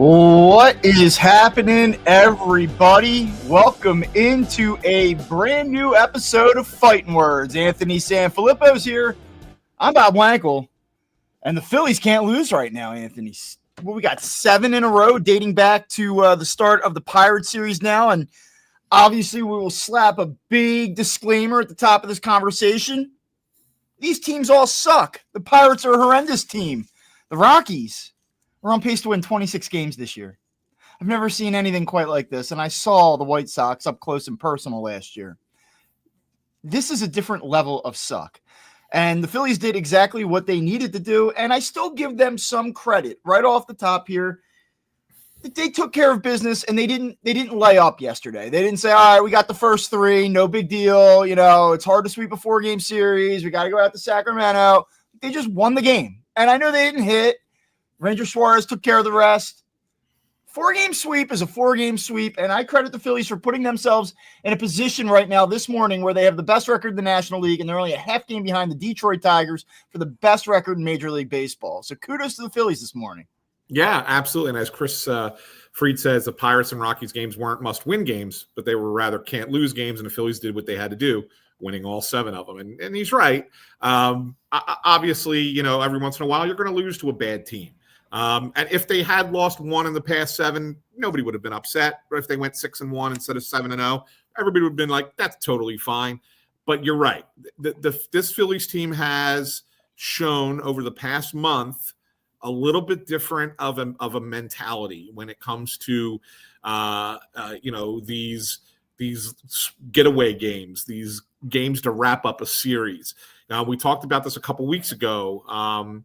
What is happening, everybody? Welcome into a brand new episode of Phightin Words. Anthony SanFilippo's here. I'm Bob Wankel, and the Phillies can't lose right now, Anthony. Well, we got 7 in a row dating back to the start of the Pirate series now, and obviously we will slap a big disclaimer at the top of this conversation. These teams all suck. The Pirates are a horrendous team. The Rockies, we're on pace to win 26 games this year. I've never seen anything quite like this, and I saw the White Sox up close and personal last year. This is a different level of suck, and the Phillies did exactly what they needed to do, and I still give them some credit right off the top here. They took care of business, and they didn't lay up yesterday. They didn't say, all right, we got the first 3, no big deal. You know, it's hard to sweep a 4-game series. We got to go out to Sacramento. They just won the game, and I know they didn't hit. Ranger Suarez took care of the rest. 4-game sweep is a 4-game sweep, and I credit the Phillies for putting themselves in a position right now this morning where they have the best record in the National League, and they're only a half game behind the Detroit Tigers for the best record in Major League Baseball. So kudos to the Phillies this morning. Yeah, absolutely. And as Chris Fried says, the Pirates and Rockies games weren't must-win games, but they were rather can't-lose games, and the Phillies did what they had to do, winning all 7 of them. And he's right. Obviously, you know, every once in a while you're going to lose to a bad team. And if they had lost 1 in the past 7, nobody would have been upset. But if they went 6-1 instead of 7-0, everybody would have been like, that's totally fine. But you're right. This Phillies team has shown over the past month a little bit different of a mentality when it comes to, these getaway games, these games to wrap up a series. Now, we talked about this a couple weeks ago.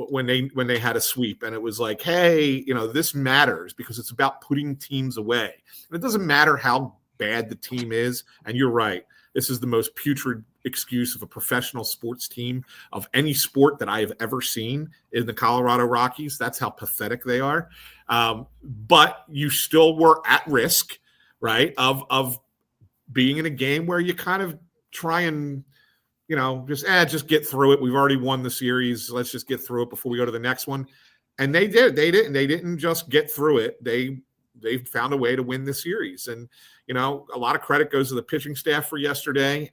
When they had a sweep, and it was like, hey, this matters because it's about putting teams away. And it doesn't matter how bad the team is. And you're right. This is the most putrid excuse of a professional sports team of any sport that I have ever seen in the Colorado Rockies. That's how pathetic they are. But you still were at risk, right, of being in a game where you kind of try and just get through it. We've already won the series. Let's just get through it before we go to the next one. And they did. They didn't just get through it. They found a way to win the series. And, a lot of credit goes to the pitching staff for yesterday.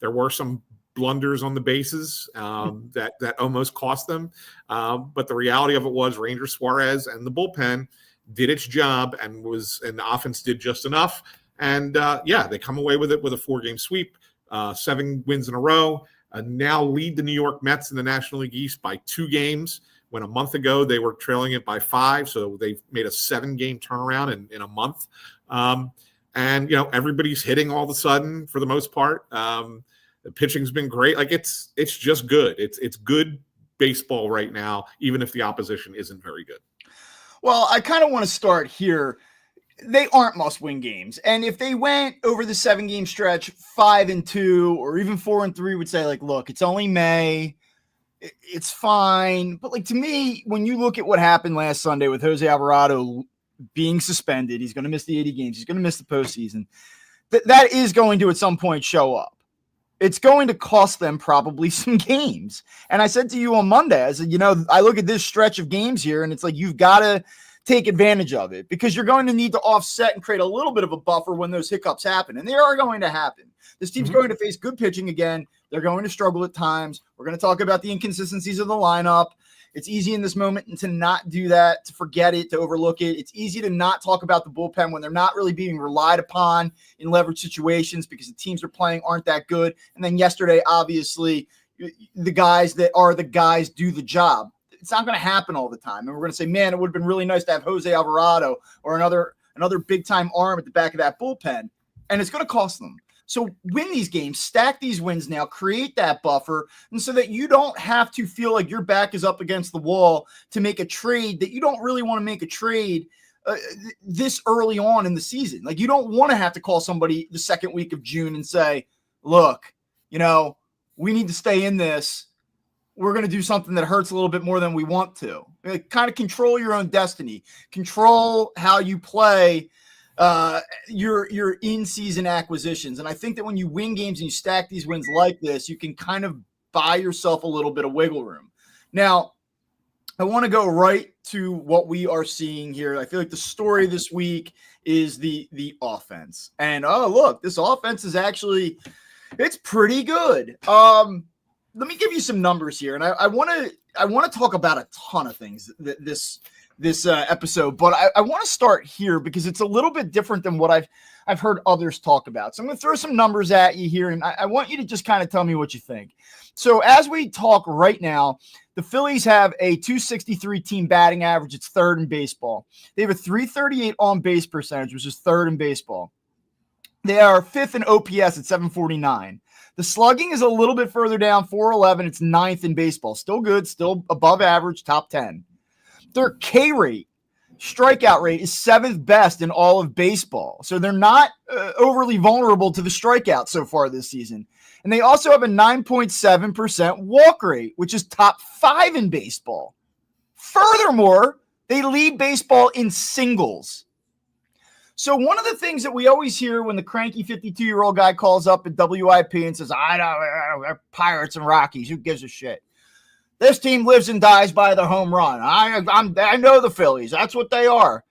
There were some blunders on the bases that almost cost them. But the reality of it was Ranger Suarez and the bullpen did its job and the offense did just enough. And, they come away with it with a 4-game sweep. 7 wins in a row, now lead the New York Mets in the National League East by 2 games, when a month ago they were trailing it by 5. So they've made a 7-game turnaround in a month. And everybody's hitting all of a sudden for the most part. The pitching's been great. Like it's just good. It's good baseball right now, even if the opposition isn't very good. Well, I kind of want to start here. They aren't must-win games. And if they went over the 7-game stretch 5-2 or even 4-3, would say, like, look, it's only May. It's fine. But, like, to me, when you look at what happened last Sunday with Jose Alvarado being suspended, he's going to miss the 80 games. He's going to miss the postseason. That is going to, at some point, show up. It's going to cost them probably some games. And I said to you on Monday, I said, I look at this stretch of games here, and it's like you've got to take advantage of it because you're going to need to offset and create a little bit of a buffer when those hiccups happen. And they are going to happen. This team's going to face good pitching again. They're going to struggle at times. We're going to talk about the inconsistencies of the lineup. It's easy in this moment to not do that, to forget it, to overlook it. It's easy to not talk about the bullpen when they're not really being relied upon in leverage situations because the teams they're playing aren't that good. And then yesterday, obviously, the guys that are the guys do the job. It's not going to happen all the time. And we're going to say, man, it would have been really nice to have Jose Alvarado or another big-time arm at the back of that bullpen. And it's going to cost them. So win these games, stack these wins now, create that buffer, and so that you don't have to feel like your back is up against the wall to make a trade that you don't really want to make a trade this early on in the season. Like you don't want to have to call somebody the second week of June and say, look, we need to stay in this. We're going to do something that hurts a little bit more than we want to. Kind of control your own destiny. Control how you play your in-season acquisitions. And I think that when you win games and you stack these wins like this, you can kind of buy yourself a little bit of wiggle room. Now, I want to go right to what we are seeing here. I feel like the story this week is the offense. And oh, look, this offense is actually it's pretty good. Let me give you some numbers here, and I want to talk about a ton of things this episode, but I want to start here because it's a little bit different than what I've heard others talk about. So I'm going to throw some numbers at you here, and I want you to just kind of tell me what you think. So as we talk right now, the Phillies have a 263 team batting average. It's third in baseball. They have a 338 on base percentage, which is third in baseball. They are fifth in OPS at 749. The slugging is a little bit further down, 411. It's ninth in baseball. Still good, still above average, top 10. Their K rate, strikeout rate, is seventh best in all of baseball. So they're not overly vulnerable to the strikeout so far this season. And they also have a 9.7% walk rate, which is top 5 in baseball. Furthermore, they lead baseball in singles. So one of the things that we always hear when the cranky 52-year-old guy calls up at WIP and says, I know, Pirates and Rockies, who gives a shit? This team lives and dies by the home run. I know the Phillies. That's what they are.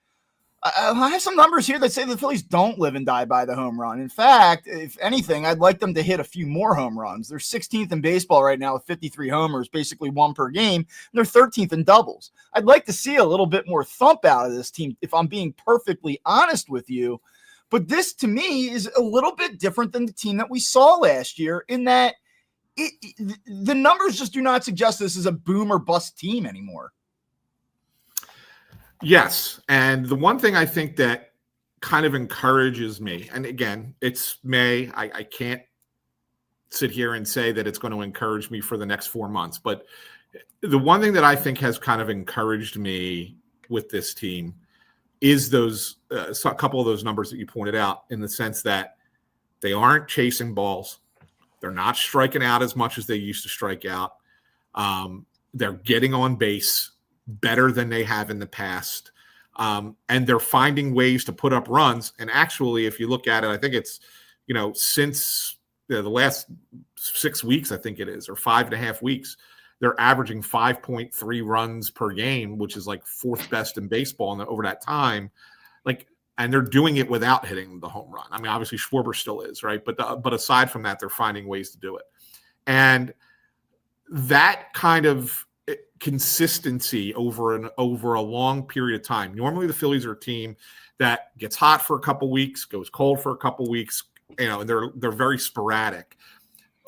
I have some numbers here that say the Phillies don't live and die by the home run. In fact, if anything, I'd like them to hit a few more home runs. They're 16th in baseball right now with 53 homers, basically one per game. They're 13th in doubles. I'd like to see a little bit more thump out of this team, if I'm being perfectly honest with you. But this, to me, is a little bit different than the team that we saw last year in that the numbers just do not suggest this is a boom or bust team anymore. Yes. And the one thing I think that kind of encourages me, and again, it's May. I can't sit here and say that it's going to encourage me for the next 4 months. But the one thing that I think has kind of encouraged me with this team is those a couple of those numbers that you pointed out, in the sense that they aren't chasing balls. They're not striking out as much as they used to strike out. They're getting on base better than they have in the past. And they're finding ways to put up runs. And actually, if you look at it, I think it's, since the last 6 weeks, I think it is, or 5.5 weeks, they're averaging 5.3 runs per game, which is like fourth best in baseball over that time. And they're doing it without hitting the home run. I mean, obviously Schwarber still is, right? But aside from that, they're finding ways to do it. And that kind of consistency over a long period of time. Normally the Phillies are a team that gets hot for a couple weeks, goes cold for a couple weeks, and they're very sporadic.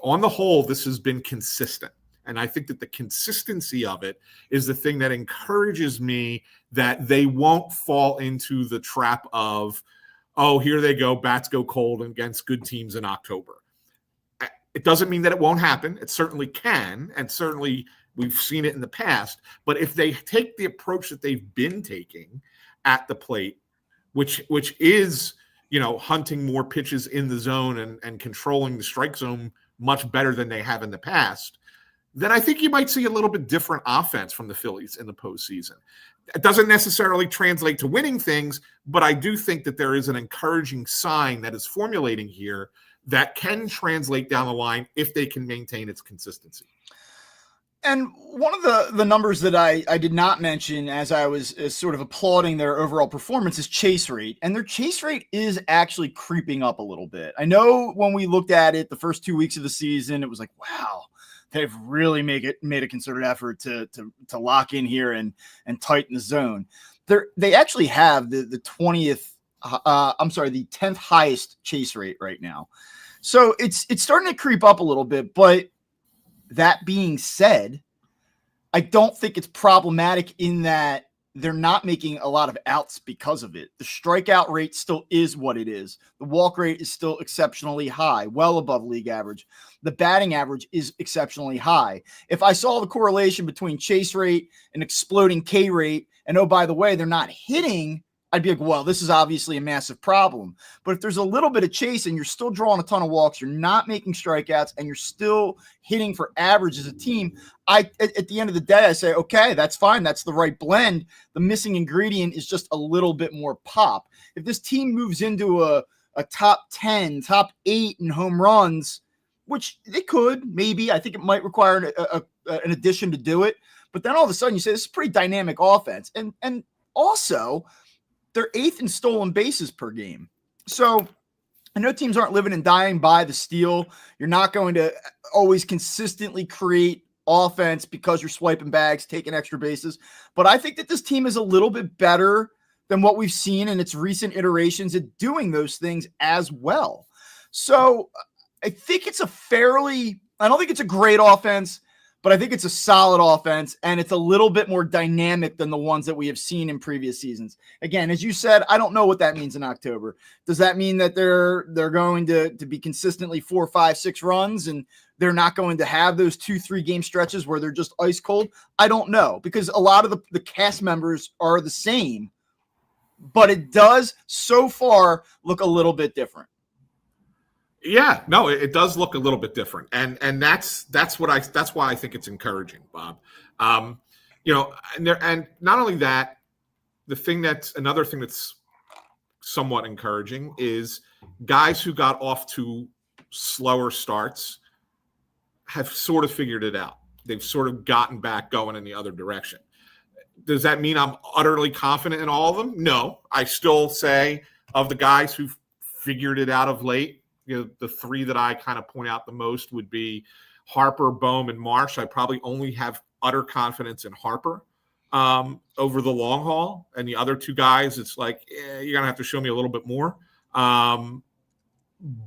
On the whole, this has been consistent. And I think that the consistency of it is the thing that encourages me that they won't fall into the trap of, oh, here they go, bats go cold against good teams in October. It doesn't mean that it won't happen. It certainly can, and certainly we've seen it in the past. But if they take the approach that they've been taking at the plate, which is, hunting more pitches in the zone and controlling the strike zone much better than they have in the past, then I think you might see a little bit different offense from the Phillies in the postseason. It doesn't necessarily translate to winning things, but I do think that there is an encouraging sign that is formulating here that can translate down the line if they can maintain its consistency. And one of the numbers that I did not mention as I was sort of applauding their overall performance is chase rate. And their chase rate is actually creeping up a little bit. I know when we looked at it the first 2 weeks of the season, it was like, wow, they've really made a concerted effort to lock in here and tighten the zone. They actually have the 10th highest chase rate right now. So it's starting to creep up a little bit, but that being said, I don't think it's problematic in that they're not making a lot of outs because of it. The strikeout rate still is what it is. The walk rate is still exceptionally high, well above league average. The batting average is exceptionally high. If I saw the correlation between chase rate and exploding K rate, and oh, by the way, they're not hitting, I'd be like, well, this is obviously a massive problem. But if there's a little bit of chase and you're still drawing a ton of walks, you're not making strikeouts, and you're still hitting for average as a team, at the end of the day, I say, okay, that's fine. That's the right blend. The missing ingredient is just a little bit more pop. If this team moves into a top 10, top 8 in home runs, which they could, maybe, I think it might require an addition to do it. But then all of a sudden you say this is a pretty dynamic offense. And also they're 8th in stolen bases per game. So I know teams aren't living and dying by the steal. You're not going to always consistently create offense because you're swiping bags, taking extra bases. But I think that this team is a little bit better than what we've seen in its recent iterations at doing those things as well. So I think it's I don't think it's a great offense, but I think it's a solid offense, and it's a little bit more dynamic than the ones that we have seen in previous seasons. Again, as you said, I don't know what that means in October. Does that mean that they're going to be consistently 4, 5, 6 runs, and they're not going to have those 2-3 game stretches where they're just ice cold? I don't know, because a lot of the cast members are the same, but it does so far look a little bit different. Yeah, no, it does look a little bit different, and that's why I think it's encouraging, Bob. And not only that, another thing that's somewhat encouraging is guys who got off to slower starts have sort of figured it out. They've sort of gotten back going in the other direction. Does that mean I'm utterly confident in all of them? No, I still say of the guys who've figured it out of late, the 3 that I kind of point out the most would be Harper, Bohm, and Marsh. I probably only have utter confidence in Harper over the long haul. And the other 2 guys, it's like, you're going to have to show me a little bit more.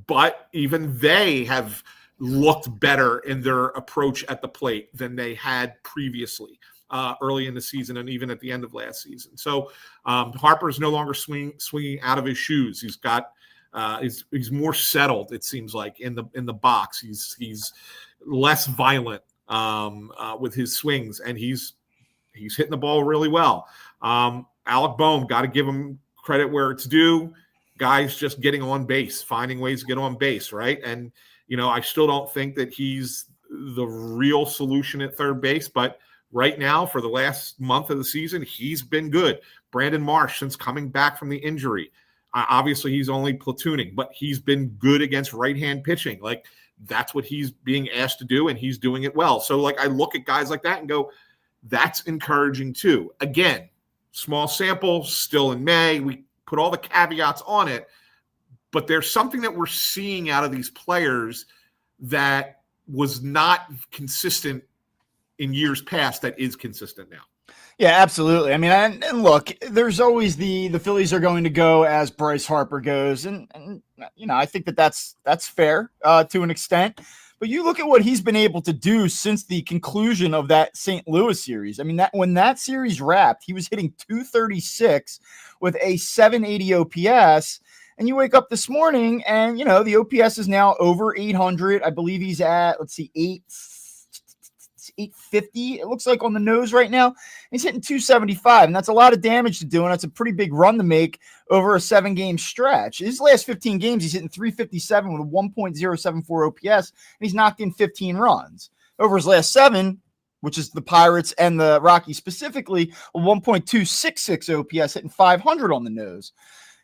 But even they have looked better in their approach at the plate than they had previously early in the season and even at the end of last season. So Harper is no longer swinging out of his shoes. He's got he's more settled, it seems like, in the box. He's less violent with his swings, and he's hitting the ball really well. Alec Bohm, got to give him credit where it's due. Guys just getting on base, finding ways to get on base, right? And I still don't think that he's the real solution at third base, but right now, for the last month of the season, he's been good. Brandon Marsh, since coming back from the injury, obviously he's only platooning, but he's been good against right-hand pitching. Like, that's what he's being asked to do, and he's doing it well. So, like, I look at guys like that and go, that's encouraging too. Again, small sample, still in May. We put all the caveats on it, but there's something that we're seeing out of these players that was not consistent in years past that is consistent now. Yeah, absolutely. I mean, and look, there's always the Phillies are going to go as Bryce Harper goes. And I think that's fair to an extent. But you look at what he's been able to do since the conclusion of that St. Louis series. I mean, when that series wrapped, he was hitting .236 with a 780 OPS. And you wake up this morning and, the OPS is now over 800. I believe he's at, 850, it looks like, on the nose right now. He's hitting 275, and that's a lot of damage to do, and that's a pretty big run to make over a 7-game stretch. His last 15 games, he's hitting 357 with a 1.074 OPS, and he's knocked in 15 runs. Over his last 7, which is the Pirates and the Rockies specifically, a 1.266 OPS, hitting 500 on the nose.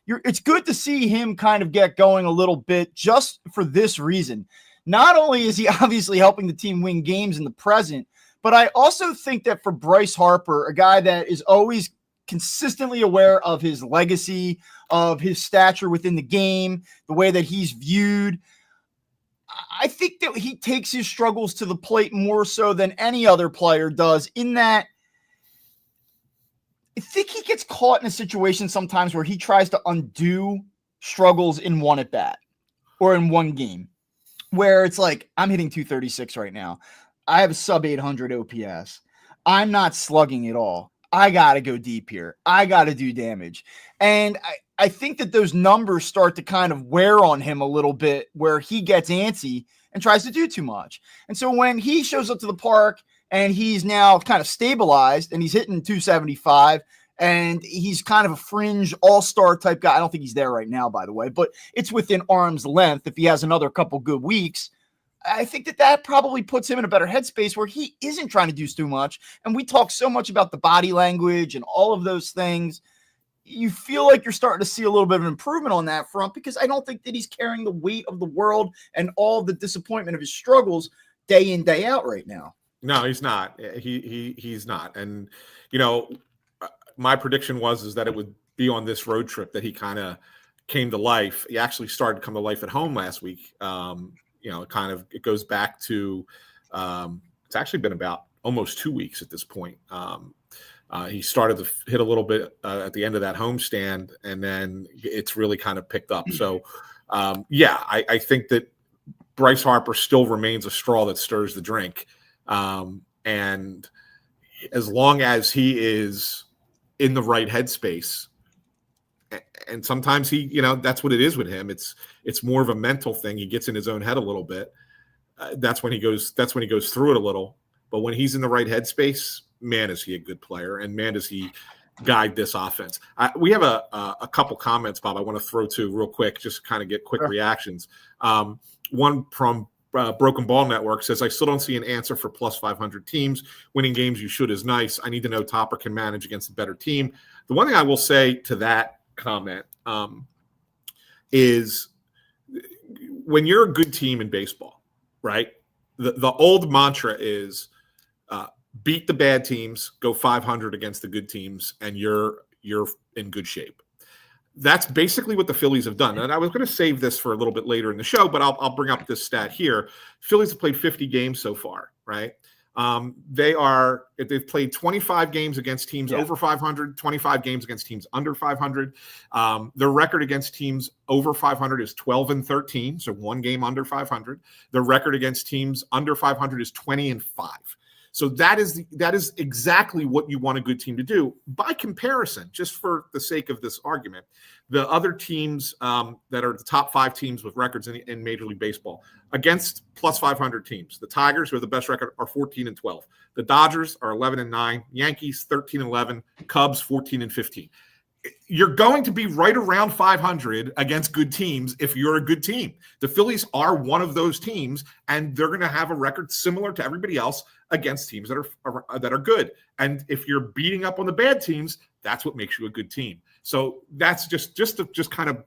It's good to see him kind of get going a little bit just for this reason. Not only is he obviously helping the team win games in the present, but I also think that for Bryce Harper, a guy that is always consistently aware of his legacy, of his stature within the game, the way that he's viewed, I think that he takes his struggles to the plate more so than any other player does, in that I think he gets caught in a situation sometimes where he tries to undo struggles in one at bat or in one game, where it's like, I'm hitting 236 right now. I have a sub 800 OPS. I'm not slugging at all. I got to go deep here. I got to do damage. And I think that those numbers start to kind of wear on him a little bit, where he gets antsy and tries to do too much. And so when he shows up to the park and he's now kind of stabilized and he's hitting 275 and he's kind of a fringe all-star type guy. I don't think he's there right now, by the way, but it's within arm's length. If he has another couple good weeks, I think that probably puts him in a better headspace where he isn't trying to do too much. And we talk so much about the body language and all of those things. You feel like you're starting to see a little bit of improvement on that front, because I don't think that he's carrying the weight of the world and all the disappointment of his struggles day in, day out right now. No, he's not. He's not. And my prediction is that it would be on this road trip that he kind of came to life. He actually started to come to life at home last week. It goes back to it's actually been about almost 2 weeks at this point. He started to hit a little bit at the end of that homestand, and then it's really kind of picked up. So, I think that Bryce Harper still remains a straw that stirs the drink. And as long as he is in the right headspace, and sometimes that's what it is with him. It's more of a mental thing. He gets in his own head a little bit. That's when he goes through it a little. But when he's in the right headspace, man, is he a good player, and man, does he guide this offense. We have a couple comments, Bob, I want to throw to real quick, just kind of get quick reactions. One from Broken Ball Network says, I still don't see an answer for plus 500 teams. Winning games you should is nice. I need to know Topper can manage against a better team. The one thing I will say to that comment is when you're a good team in baseball, right? The old mantra is beat the bad teams, go 500 against the good teams, and you're in good shape. That's basically what the Phillies have done. And I was going to save this for a little bit later in the show, but I'll bring up this stat here. Phillies have played 50 games so far, right? They've played 25 games against teams over 500, 25 games against teams under 500. Their record against teams over 500 is 12-13, so one game under 500. Their record against teams under 500 is 20-5. So that is exactly what you want a good team to do. By comparison, just for the sake of this argument, the other teams that are the top 5 teams with records in Major League Baseball against plus 500 teams, the Tigers, who are the best record, are 14-12. The Dodgers are 11-9. Yankees 13-11. Cubs 14-15. You're going to be right around 500 against good teams if you're a good team. The Phillies are one of those teams, and they're going to have a record similar to everybody else against teams that are good. And if you're beating up on the bad teams, that's what makes you a good team. So that's just to kind of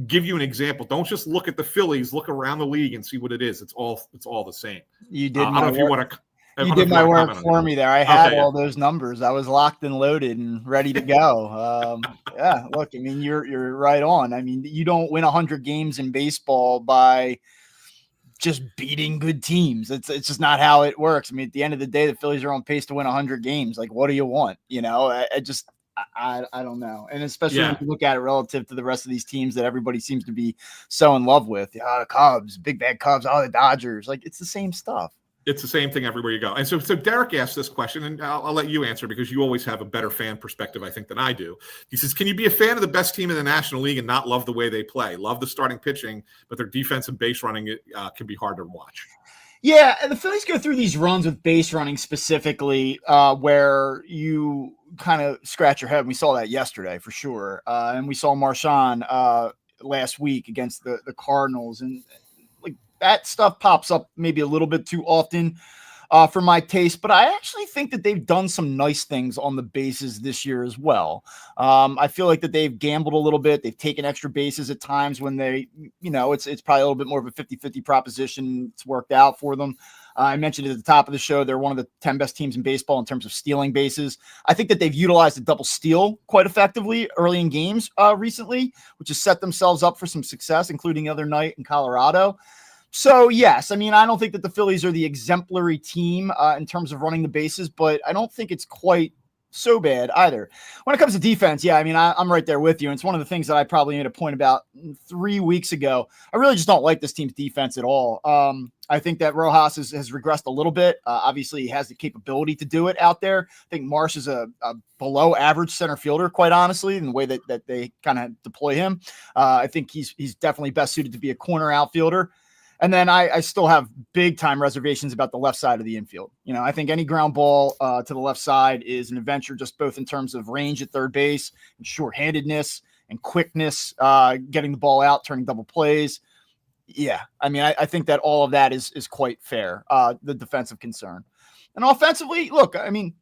give you an example. Don't just look at the Phillies, look around the league and see what it is. It's all the same. You did. I don't know if you want to. You did my work for me there. I had all those numbers. I was locked and loaded and ready to go. Look, I mean, you're right on. I mean, you don't win 100 games in baseball by just beating good teams. It's just not how it works. I mean, at the end of the day, the Phillies are on pace to win 100 games. Like, what do you want? I don't know. And especially when you look at it relative to the rest of these teams that everybody seems to be so in love with. The Cubs, big bad Cubs, the Dodgers. Like, it's the same stuff. It's the same thing everywhere you go. And so Derek asked this question, and I'll let you answer because you always have a better fan perspective, I think, than I do. He says, can you be a fan of the best team in the National League and not love the way they play? Love the starting pitching, but their defense and base running can be hard to watch. Yeah, and the Phillies go through these runs with base running specifically where you kind of scratch your head. We saw that yesterday for sure. And we saw Marchand last week against the Cardinals. And that stuff pops up maybe a little bit too often for my taste, but I actually think that they've done some nice things on the bases this year as well. I feel like that they've gambled a little bit. They've taken extra bases at times when they, it's probably a little bit more of a 50-50 proposition. It's worked out for them. I mentioned at the top of the show, they're one of the 10 best teams in baseball in terms of stealing bases. I think that they've utilized a double steal quite effectively early in games recently, which has set themselves up for some success, including the other night in Colorado. So, yes, I mean, I don't think that the Phillies are the exemplary team in terms of running the bases, but I don't think it's quite so bad either. When it comes to defense, yeah, I mean, I'm right there with you. And it's one of the things that I probably made a point about 3 weeks ago. I really just don't like this team's defense at all. I think that Rojas has regressed a little bit. Obviously, he has the capability to do it out there. I think Marsh is a below average center fielder, quite honestly, in the way that they kind of deploy him. I think he's definitely best suited to be a corner outfielder. And then I still have big time reservations about the left side of the infield. I think any ground ball to the left side is an adventure, just both in terms of range at third base and shorthandedness and quickness, getting the ball out, turning double plays. Yeah, I mean, I think that all of that is quite fair, the defensive concern. And offensively, look, I mean,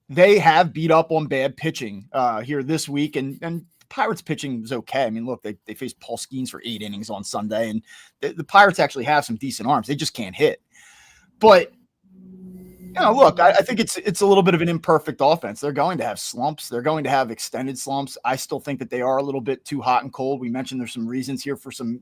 they have beat up on bad pitching here this week, and Pirates pitching was okay. I mean, look, they faced Paul Skeens for 8 innings on Sunday, and the Pirates actually have some decent arms. They just can't hit. But Look, I think it's a little bit of an imperfect offense. They're going to have slumps. They're going to have extended slumps. I still think that they are a little bit too hot and cold. We mentioned there's some reasons here for some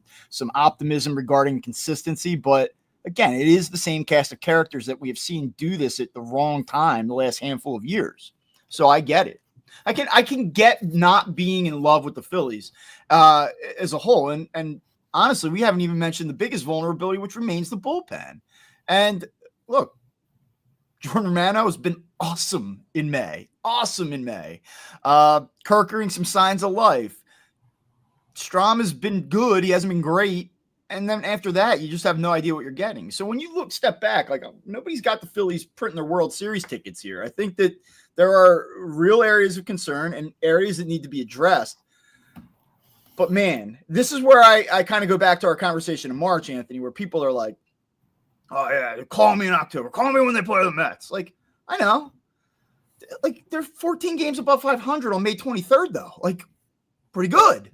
optimism regarding consistency, but again, it is the same cast of characters that we have seen do this at the wrong time the last handful of years. So I get it. I can get not being in love with the Phillies as a whole. And honestly, we haven't even mentioned the biggest vulnerability, which remains the bullpen. And look, Jordan Romano has been awesome in May. Kirkering some signs of life. Strom has been good. He hasn't been great. And then after that, you just have no idea what you're getting. So when you step back, like nobody's got the Phillies printing their World Series tickets here. I think that there are real areas of concern and areas that need to be addressed. But man, this is where I kind of go back to our conversation in March, Anthony, where people are like, oh yeah, call me in October. Call me when they play the Mets. Like, I know. Like, they're 14 games above 500 on May 23rd, though. Like, pretty good.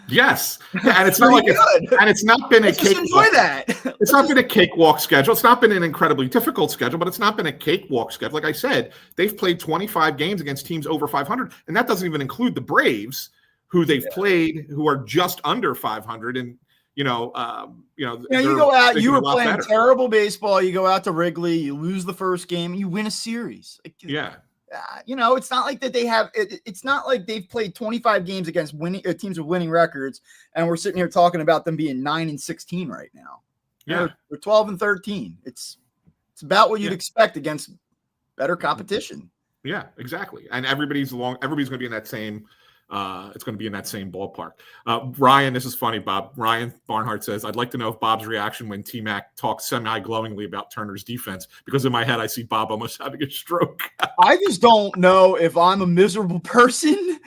Yes, and it's not like it's not been a cakewalk. It's not been a cakewalk schedule. It's not been an incredibly difficult schedule, but it's not been a cakewalk schedule. Like I said, they've played 25 games against teams over 500, and that doesn't even include the Braves, who they've played, who are just under 500. And you go out. You were playing terrible baseball. You go out to Wrigley, you lose the first game, and you win a series. Yeah. It's not like that they have. It's not like they've played 25 games against winning teams with winning records, and we're sitting here talking about them being 9-16 right now. Yeah, they're 12-13. It's about what you'd expect against better competition. Yeah, exactly. And everybody's going to be in that same. It's going to be in that same ballpark. Ryan, this is funny, Bob. Ryan Barnhart says, I'd like to know if Bob's reaction when T-Mac talks semi-glowingly about Turner's defense, because in my head, I see Bob almost having a stroke. I just don't know if I'm a miserable person.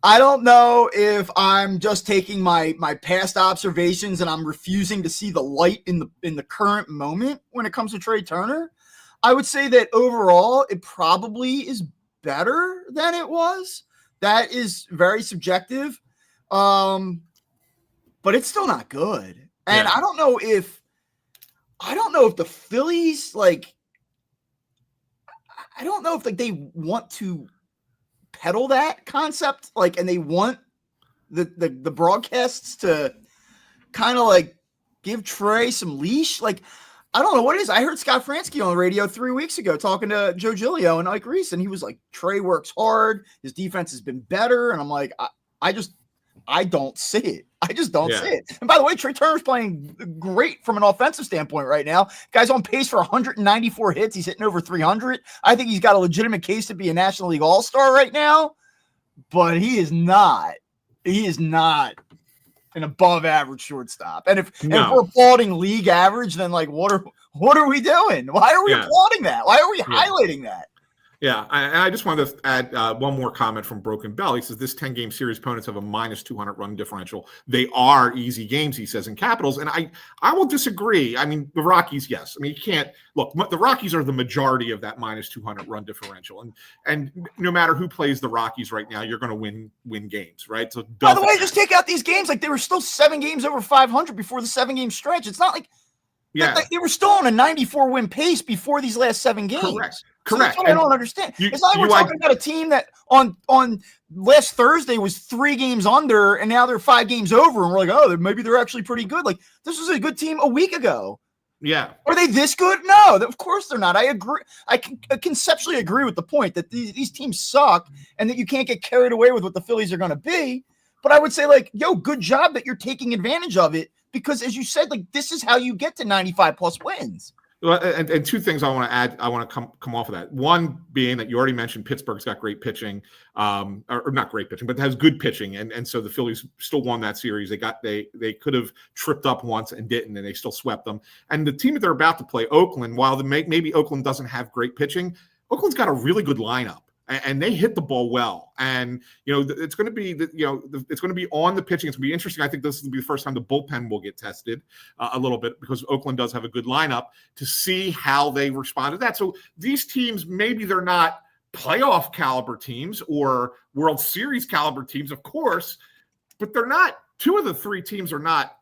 I don't know if I'm just taking my past observations and I'm refusing to see the light in the current moment when it comes to Trey Turner. I would say that overall, it probably is better than it was. That is very subjective, but it's still not good. And I don't know if the Phillies, like, I don't know if they want to peddle that concept, like, and they want the broadcasts to kind of like give Trey some leash. Like, I don't know what it is. I heard Scott Fransky on the radio 3 weeks ago talking to Joe Giglio and Ike Reese, and he was like, Trey works hard. His defense has been better. And I'm like, I don't see it. I just don't see it. And by the way, Trey Turner's playing great from an offensive standpoint right now. Guy's on pace for 194 hits. He's hitting over 300. I think he's got a legitimate case to be a National League All-Star right now, but he is not an above average shortstop. And if we're applauding league average, then like, what are we doing? Why are we applauding that? Why are we highlighting that? Yeah, I just wanted to add one more comment from Broken Bell. He says this 10-game series opponents have a minus 200 run differential. They are easy games, he says, in Capitals. And I will disagree. I mean, the Rockies, yes. I mean, you can't – look, the Rockies are the majority of that minus 200 run differential. And no matter who plays the Rockies right now, you're going to win games, right? So by the way, just take out these games. Like, they were still 7 games over 500 before the 7-game stretch. It's not like – they were still on a 94-win pace before these last 7 games. Correct. So I don't understand. It's like we're talking about a team that on last Thursday was 3 games under, and now they're 5 games over, and we're like, oh, maybe they're actually pretty good. Like, this was a good team a week ago. Yeah. Are they this good? No, of course they're not. I agree. I conceptually agree with the point that these teams suck and that you can't get carried away with what the Phillies are going to be. But I would say, like, good job that you're taking advantage of it, because as you said, like, this is how you get to 95+ wins. Well, and 2 things I want to add. I want to come off of that. One being that you already mentioned Pittsburgh's got great pitching, or not great pitching, but has good pitching, and so the Phillies still won that series. They could have tripped up once and didn't, and they still swept them. And the team that they're about to play, Oakland, while maybe Oakland doesn't have great pitching, Oakland's got a really good lineup. And they hit the ball well, and it's going to be it's going to be on the pitching. It's going to be interesting. I think this will be the first time the bullpen will get tested a little bit, because Oakland does have a good lineup, to see how they respond to that. So these teams, maybe they're not playoff caliber teams or World Series caliber teams, of course, but they're not. 2 of the 3 teams are not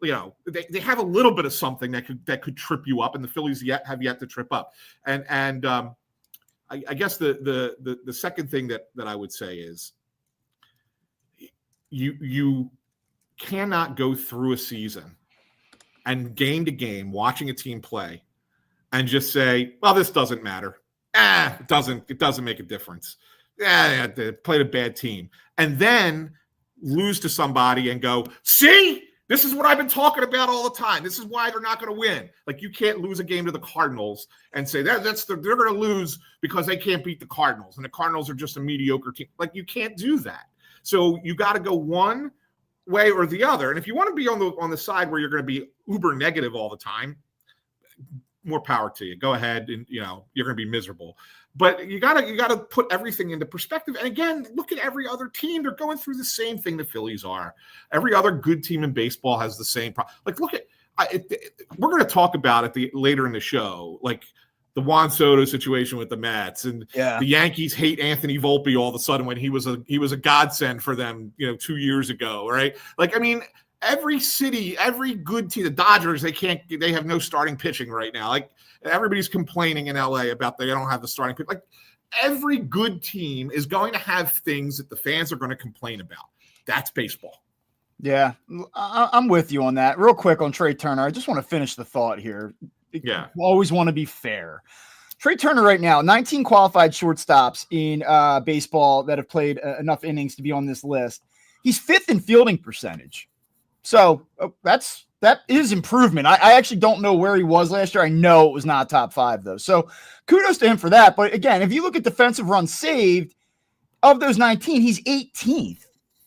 they have a little bit of something that could trip you up, and the Phillies have yet to trip up. And I guess the second thing that I would say is you cannot go through a season and game to game watching a team play and just say, well, this doesn't matter. It doesn't make a difference. They played a bad team. And then lose to somebody and go, see, this is what I've been talking about all the time. This is why they're not going to win. Like, you can't lose a game to the Cardinals and say they're going to lose because they can't beat the Cardinals, and the Cardinals are just a mediocre team. Like, you can't do that. So you got to go one way or the other. And if you want to be on the side where you're going to be uber negative all the time, more power to you. Go ahead, and you're going to be miserable. But you gotta put everything into perspective. And again, look at every other team. They're going through the same thing the Phillies are. Every other good team in baseball has the same problem. Like, look at we're going to talk about it later in the show, like the Juan Soto situation with the Mets, and the Yankees hate Anthony Volpe all of a sudden when he was a godsend for them, 2 years ago, right? Like, I mean, every city, every good team, the Dodgers, they have no starting pitching right now. Like, everybody's complaining in LA about they don't have the starting pitch. Like, every good team is going to have things that the fans are going to complain about. That's baseball. Yeah, I'm with you on that. Real quick on Trey Turner, I just want to finish the thought here. Yeah. Always want to be fair. Trey Turner right now, 19 qualified shortstops in baseball that have played enough innings to be on this list. He's fifth in fielding percentage. So that is improvement. I actually don't know where he was last year. I know it was not top 5, though. So kudos to him for that. But again, if you look at defensive runs saved, of those 19, he's 18th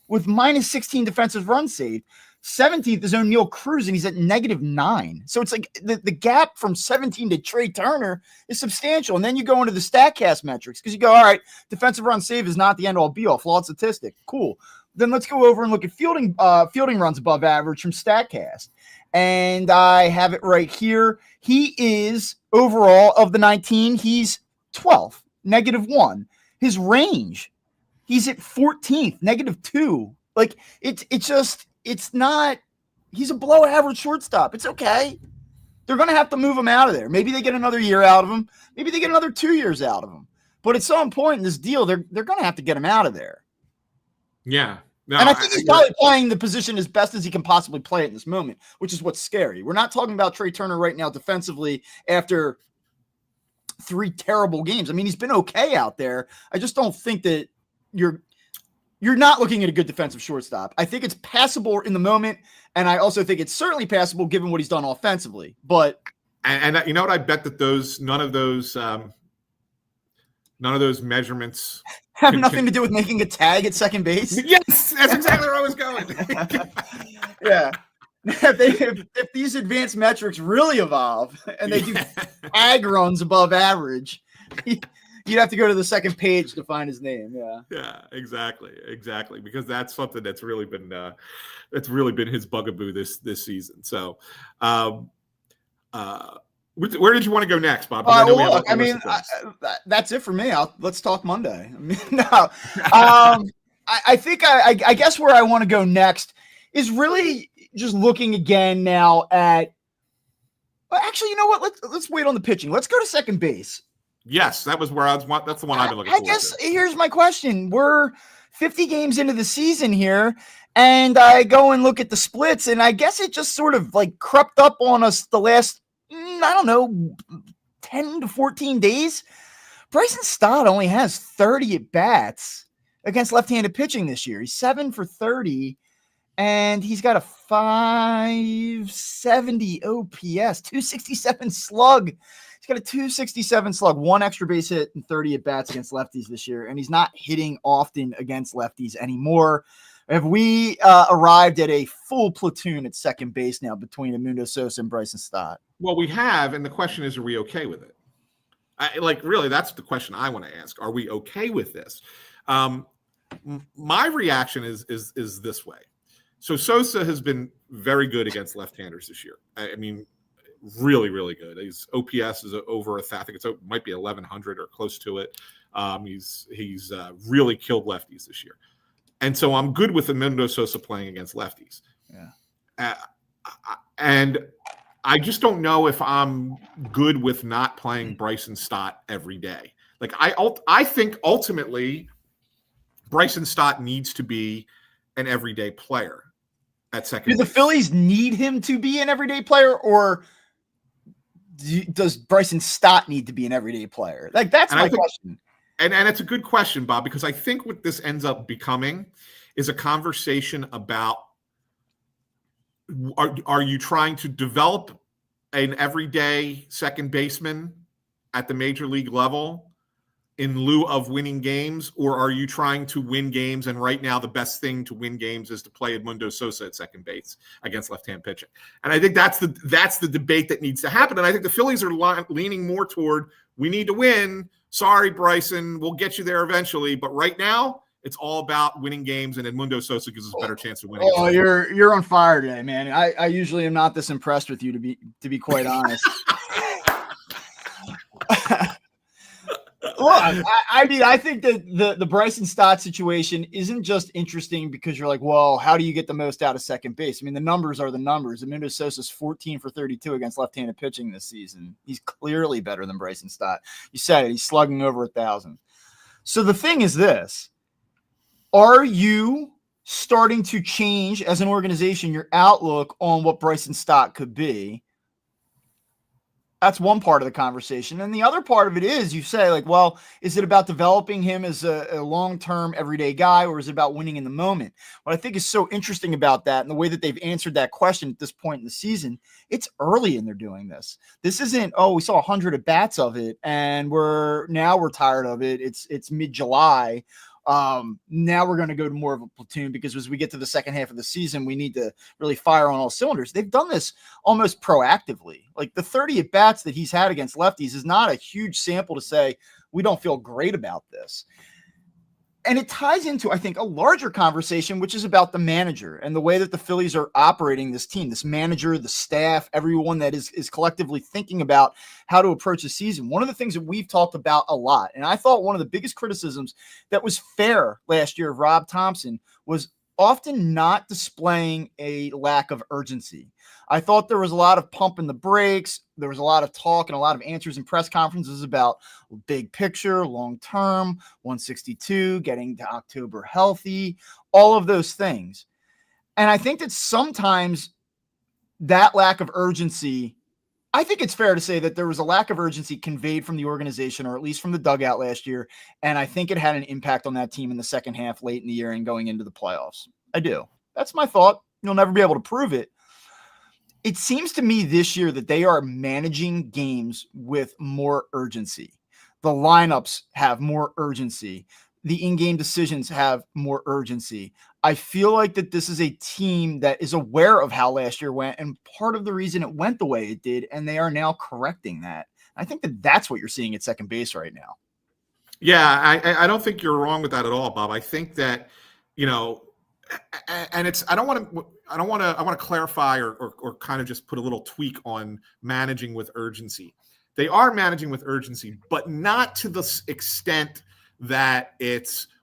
with minus 16 defensive runs saved. 17th is O'Neal Cruz, and he's at -9. So it's like the gap from 17 to Trey Turner is substantial. And then you go into the StatCast metrics because you go, all right, defensive run save is not the end-all be-all, flawed statistic. Cool. Then let's go over and look at fielding runs above average from StatCast. And I have it right here. He is, overall, of the 19, he's 12th, -1. His range, he's at 14th, -2. Like, it's not, he's a below average shortstop. It's okay. They're going to have to move him out of there. Maybe they get another year out of him. Maybe they get another 2 years out of him. But at some point in this deal, they're going to have to get him out of there. Yeah. No, and I think he's probably playing the position as best as he can possibly play it in this moment, which is what's scary. We're not talking about Trey Turner right now defensively after 3 terrible games. I mean, he's been okay out there. I just don't think that you're not looking at a good defensive shortstop. I think it's passable in the moment, and I also think it's certainly passable given what he's done offensively. But and you know what? I bet that none of those measurements have nothing to do with making a tag at second base. Yes, that's exactly where I was going. Yeah. If these advanced metrics really evolve and they do tag runs above average, you'd have to go to the second page to find his name. Yeah, exactly. Because that's something that's really been his bugaboo this season. So, where did you want to go next, Bob? That's it for me. Let's talk Monday. I think I guess where I want to go next is really just looking again now at. Well, actually, you know what? Let's wait on the pitching. Let's go to second base. Yes, that was where I was. That's the one I've been looking forward to. I guess here's my question: we're 50 games into the season here, and I go and look at the splits, and I guess it just sort of like crept up on us the last, 10 to 14 days. Bryson Stott only has 30 at bats against left-handed pitching this year. He's 7 for 30, and he's got a 570 OPS, 267 slug. He's got a 267 slug, 1 extra base hit, and 30 at bats against lefties this year, and he's not hitting often against lefties anymore. Have we arrived at a full platoon at second base now between Edmundo Sosa and Bryson Stott? Well, we have, and the question is, are we okay with it? Really, that's the question I want to ask. Are we okay with this? My reaction is this way. So Sosa has been very good against left-handers this year. I mean, really, really good. His OPS is over 1,000. I think it might be 1,100 or close to it. He's really killed lefties this year. And so I'm good with Edmundo Sosa playing against lefties. Yeah. And I just don't know if I'm good with not playing Bryson Stott every day. Like I think ultimately Bryson Stott needs to be an everyday player at second Do the base. Phillies need him to be an everyday player, or does Bryson Stott need to be an everyday player? Like, that's my question. And it's a good question, Bob, because I think what this ends up becoming is a conversation about are you trying to develop an everyday second baseman at the major league level in lieu of winning games, or are you trying to win games? And right now, the best thing to win games is to play Edmundo Sosa at second base against left-hand pitching. And I think that's the debate that needs to happen. And I think the Phillies are leaning more toward, we need to win. Sorry, Bryson, we'll get you there eventually. But right now, it's all about winning games, and Edmundo Sosa gives us a better chance of winning. Oh, you're on fire today, man. I usually am not this impressed with you, to be quite honest. Look, I mean, I think that the Bryson Stott situation isn't just interesting because you're like, well, how do you get the most out of second base? I mean, the numbers are the numbers. Edmundo Sosa's 14 for 32 against left-handed pitching this season. He's clearly better than Bryson Stott. You said it. He's slugging over 1,000. So the thing is this. Are you starting to change as an organization your outlook on what Bryson Stott could be? That's one part of the conversation. And the other part of it is you say, like, well, is it about developing him as a long-term everyday guy, or is it about winning in the moment? What I think is so interesting about that and the way that they've answered that question at this point in the season, it's early and they're doing this. This isn't, oh, we saw 100 at-bats of it and we're tired of it. It's mid-July. Now we're going to go to more of a platoon because as we get to the second half of the season, we need to really fire on all cylinders. They've done this almost proactively. Like the 30 at bats that he's had against lefties is not a huge sample to say, we don't feel great about this. And it ties into, I think, a larger conversation, which is about the manager and the way that the Phillies are operating this team, this manager, the staff, everyone that is collectively thinking about how to approach the season. One of the things that we've talked about a lot, and I thought one of the biggest criticisms that was fair last year of Rob Thompson was often not displaying a lack of urgency. I thought there was a lot of pumping the brakes. There was a lot of talk and a lot of answers in press conferences about big picture, long-term, 162, getting to October healthy, all of those things. And I think that sometimes that lack of urgency, I think it's fair to say that there was a lack of urgency conveyed from the organization, or at least from the dugout last year. And I think it had an impact on that team in the second half, late in the year and going into the playoffs. I do. That's my thought. You'll never be able to prove it. It seems to me this year that they are managing games with more urgency. The lineups have more urgency. The in-game decisions have more urgency. I feel like that this is a team that is aware of how last year went and part of the reason it went the way it did, and they are now correcting that. I think that that's what you're seeing at second base right now. Yeah, I don't think you're wrong with that at all, Bob. I think that, and it's I want to clarify or kind of just put a little tweak on managing with urgency. They are managing with urgency, but not to the extent that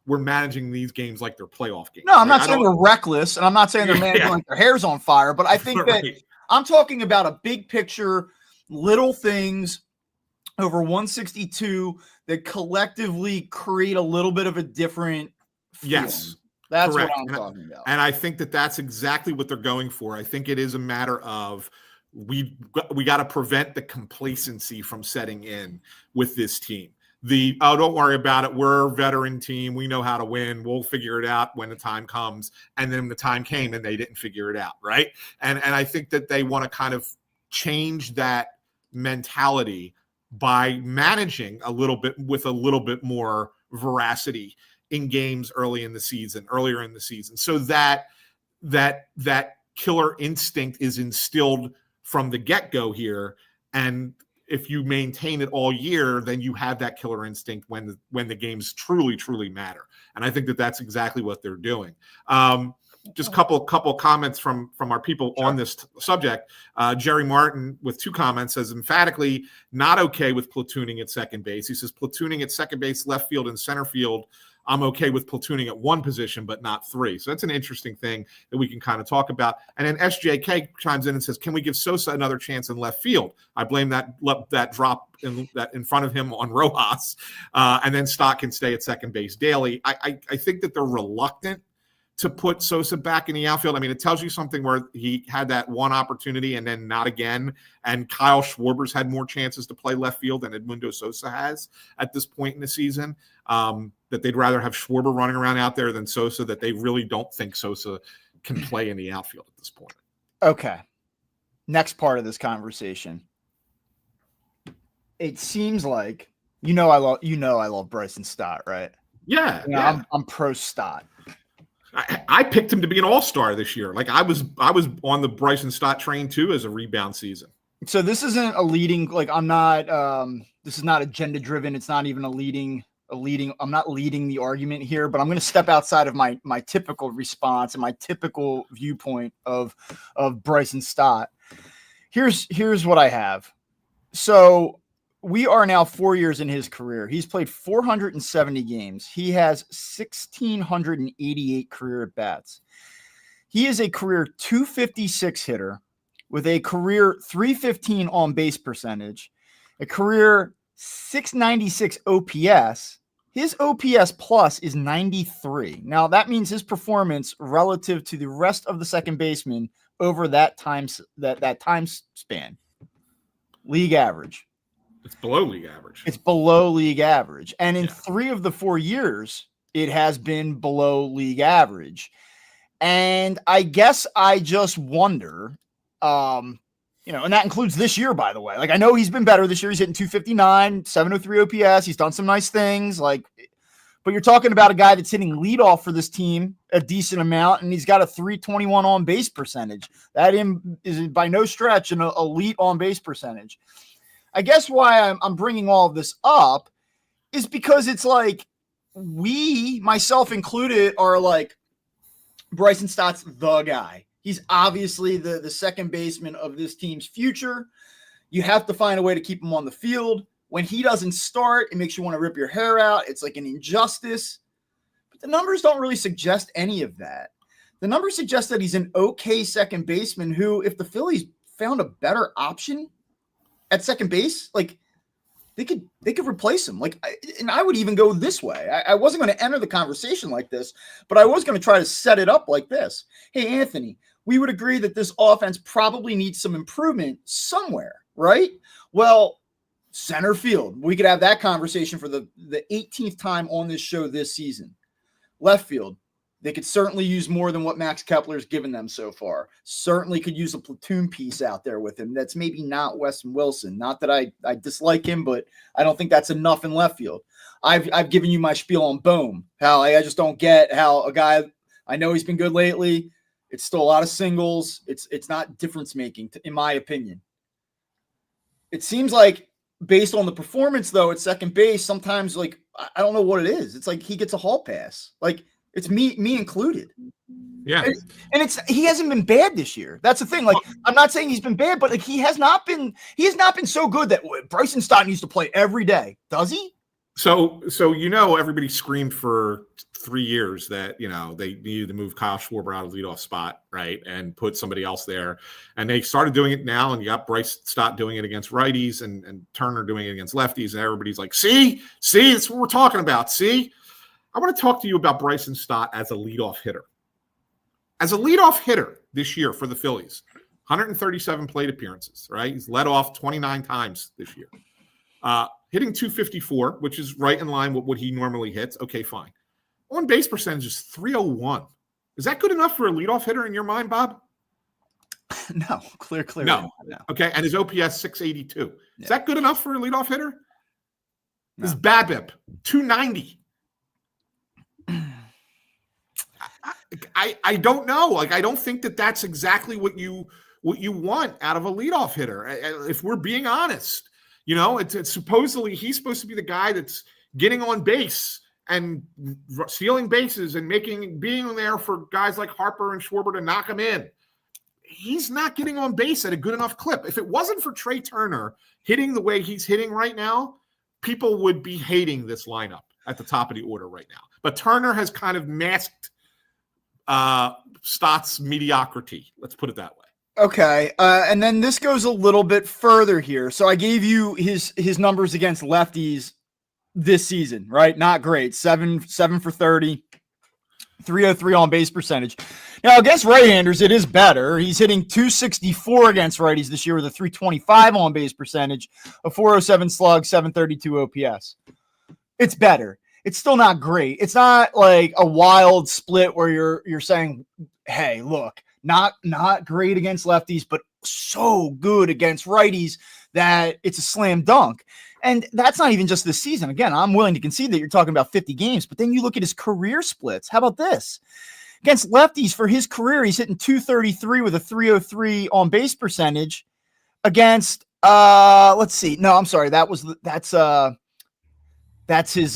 we're managing these games like they're playoff games. No, I'm not saying they're reckless, and I'm not saying they're managing like their hair's on fire, but I think that I'm talking about a big picture, little things over 162 that collectively create a little bit of a different feeling. Yes. That's correct. What I'm talking about. And I think that that's exactly what they're going for. I think it is a matter of we got to prevent the complacency from setting in with this team. Don't worry about it. We're a veteran team. We know how to win. We'll figure it out when the time comes. And then the time came and they didn't figure it out, right? And I think that they want to kind of change that mentality by managing a little bit with a little bit more veracity in games earlier in the season, so that killer instinct is instilled from the get-go here. And if you maintain it all year, then you have that killer instinct when the games truly, truly matter. And I think that that's exactly what they're doing. Just a couple comments from our people on this subject. Jerry Martin with 2 comments says emphatically not okay with platooning at second base. He says platooning at second base, left field, and center field I'm okay with platooning at one position, but not three. So that's an interesting thing that we can kind of talk about. And then SJK chimes in and says, can we give Sosa another chance in left field? I blame that drop in front of him on Rojas. And then Stott can stay at second base daily. I think that they're reluctant to put Sosa back in the outfield. I mean, it tells you something where he had that one opportunity and then not again. And Kyle Schwarber's had more chances to play left field than Edmundo Sosa has at this point in the season. That they'd rather have Schwarber running around out there than Sosa, that they really don't think Sosa can play in the outfield at this point. Okay. Next part of this conversation. It seems like, I love Bryson Stott, right? Yeah. I'm pro Stott. I picked him to be an all-star this year. Like I was on the Bryson Stott train too as a rebound season. So this isn't a leading, like I'm not, this is not agenda driven. It's not even I'm not leading the argument here, but I'm going to step outside of my typical response and my typical viewpoint of Bryson Stott. Here's what I have. So we are now 4 years in his career. He's played 470 games. He has 1,688 career at bats. He is a career 256 hitter with a career 315 on base percentage, a career 696 OPS. His OPS plus is 93. Now that means his performance relative to the rest of the second baseman over that time span, league average. It's below league average. It's below league average. And in 3 of the 4 years, it has been below league average. And I guess I just wonder, and that includes this year, by the way. Like, I know he's been better this year. He's hitting 259, 703 OPS. He's done some nice things. But you're talking about a guy that's hitting leadoff for this team a decent amount, and he's got a 321 on base percentage. That is by no stretch an elite on base percentage. I guess why I'm bringing all of this up is because it's like we, myself included, are like Bryson Stott's the guy. He's obviously the second baseman of this team's future. You have to find a way to keep him on the field. When he doesn't start, it makes you want to rip your hair out. It's like an injustice. But the numbers don't really suggest any of that. The numbers suggest that he's an okay second baseman who, if the Phillies found a better option at second base, like they could replace him. And I would even go this way. I wasn't going to enter the conversation like this, but I was going to try to set it up like this. Hey, Anthony, we would agree that this offense probably needs some improvement somewhere, right? Well, center field, we could have that conversation for the 18th time on this show this season. Left field, they could certainly use more than what Max Kepler's given them so far. Certainly could use a platoon piece out there with him. That's maybe not Weston Wilson. Not that I dislike him, but I don't think that's enough in left field. I've given you my spiel on Bohm. How I just don't get how a guy, I know he's been good lately. It's still a lot of singles. It's not difference making, in my opinion. It seems like based on the performance though at second base, sometimes I don't know what it is. It's like he gets a hall pass. It's me included. Yeah. And he hasn't been bad this year. That's the thing. I'm not saying he's been bad, but he has not been so good that Bryson Stott needs to play every day. Does he? So everybody screamed for 3 years that, they needed to move Kyle Schwarber out of leadoff spot, right, and put somebody else there. And they started doing it now, and you got Bryce Stott doing it against righties and Turner doing it against lefties, and everybody's like, see, that's what we're talking about, see? I want to talk to you about Bryson Stott as a leadoff hitter. As a leadoff hitter this year for the Phillies, 137 plate appearances, right? He's led off 29 times this year. Hitting 254, which is right in line with what he normally hits. Okay, fine. On base percentage is 301. Is that good enough for a leadoff hitter in your mind, Bob? No, clear. No. Okay, and his OPS 682. Yeah. Is that good enough for a leadoff hitter? No. His BABIP 290. I don't know. I don't think that that's exactly what you want out of a leadoff hitter. If we're being honest, it's supposedly he's supposed to be the guy that's getting on base and stealing bases and being there for guys like Harper and Schwarber to knock him in. He's not getting on base at a good enough clip. If it wasn't for Trey Turner hitting the way he's hitting right now, people would be hating this lineup at the top of the order right now. But Turner has kind of masked Stott's mediocrity. Let's put it that way. Okay, and then this goes a little bit further here. So I gave you his numbers against lefties this season, right? Not great. 7 for 30, 303 on base percentage. Now against right-handers, it is better. He's hitting 264 against righties this year with a 325 on base percentage, a 407 slug, 732 OPS. It's better. It's still not great. It's not like a wild split where you're saying, hey, look, not great against lefties, but so good against righties that it's a slam dunk. And that's not even just this season. Again, I'm willing to concede that you're talking about 50 games, but then you look at his career splits. How about this? Against lefties for his career, he's hitting 233 with a 303 on base percentage. Against let's see. No, I'm sorry. That's his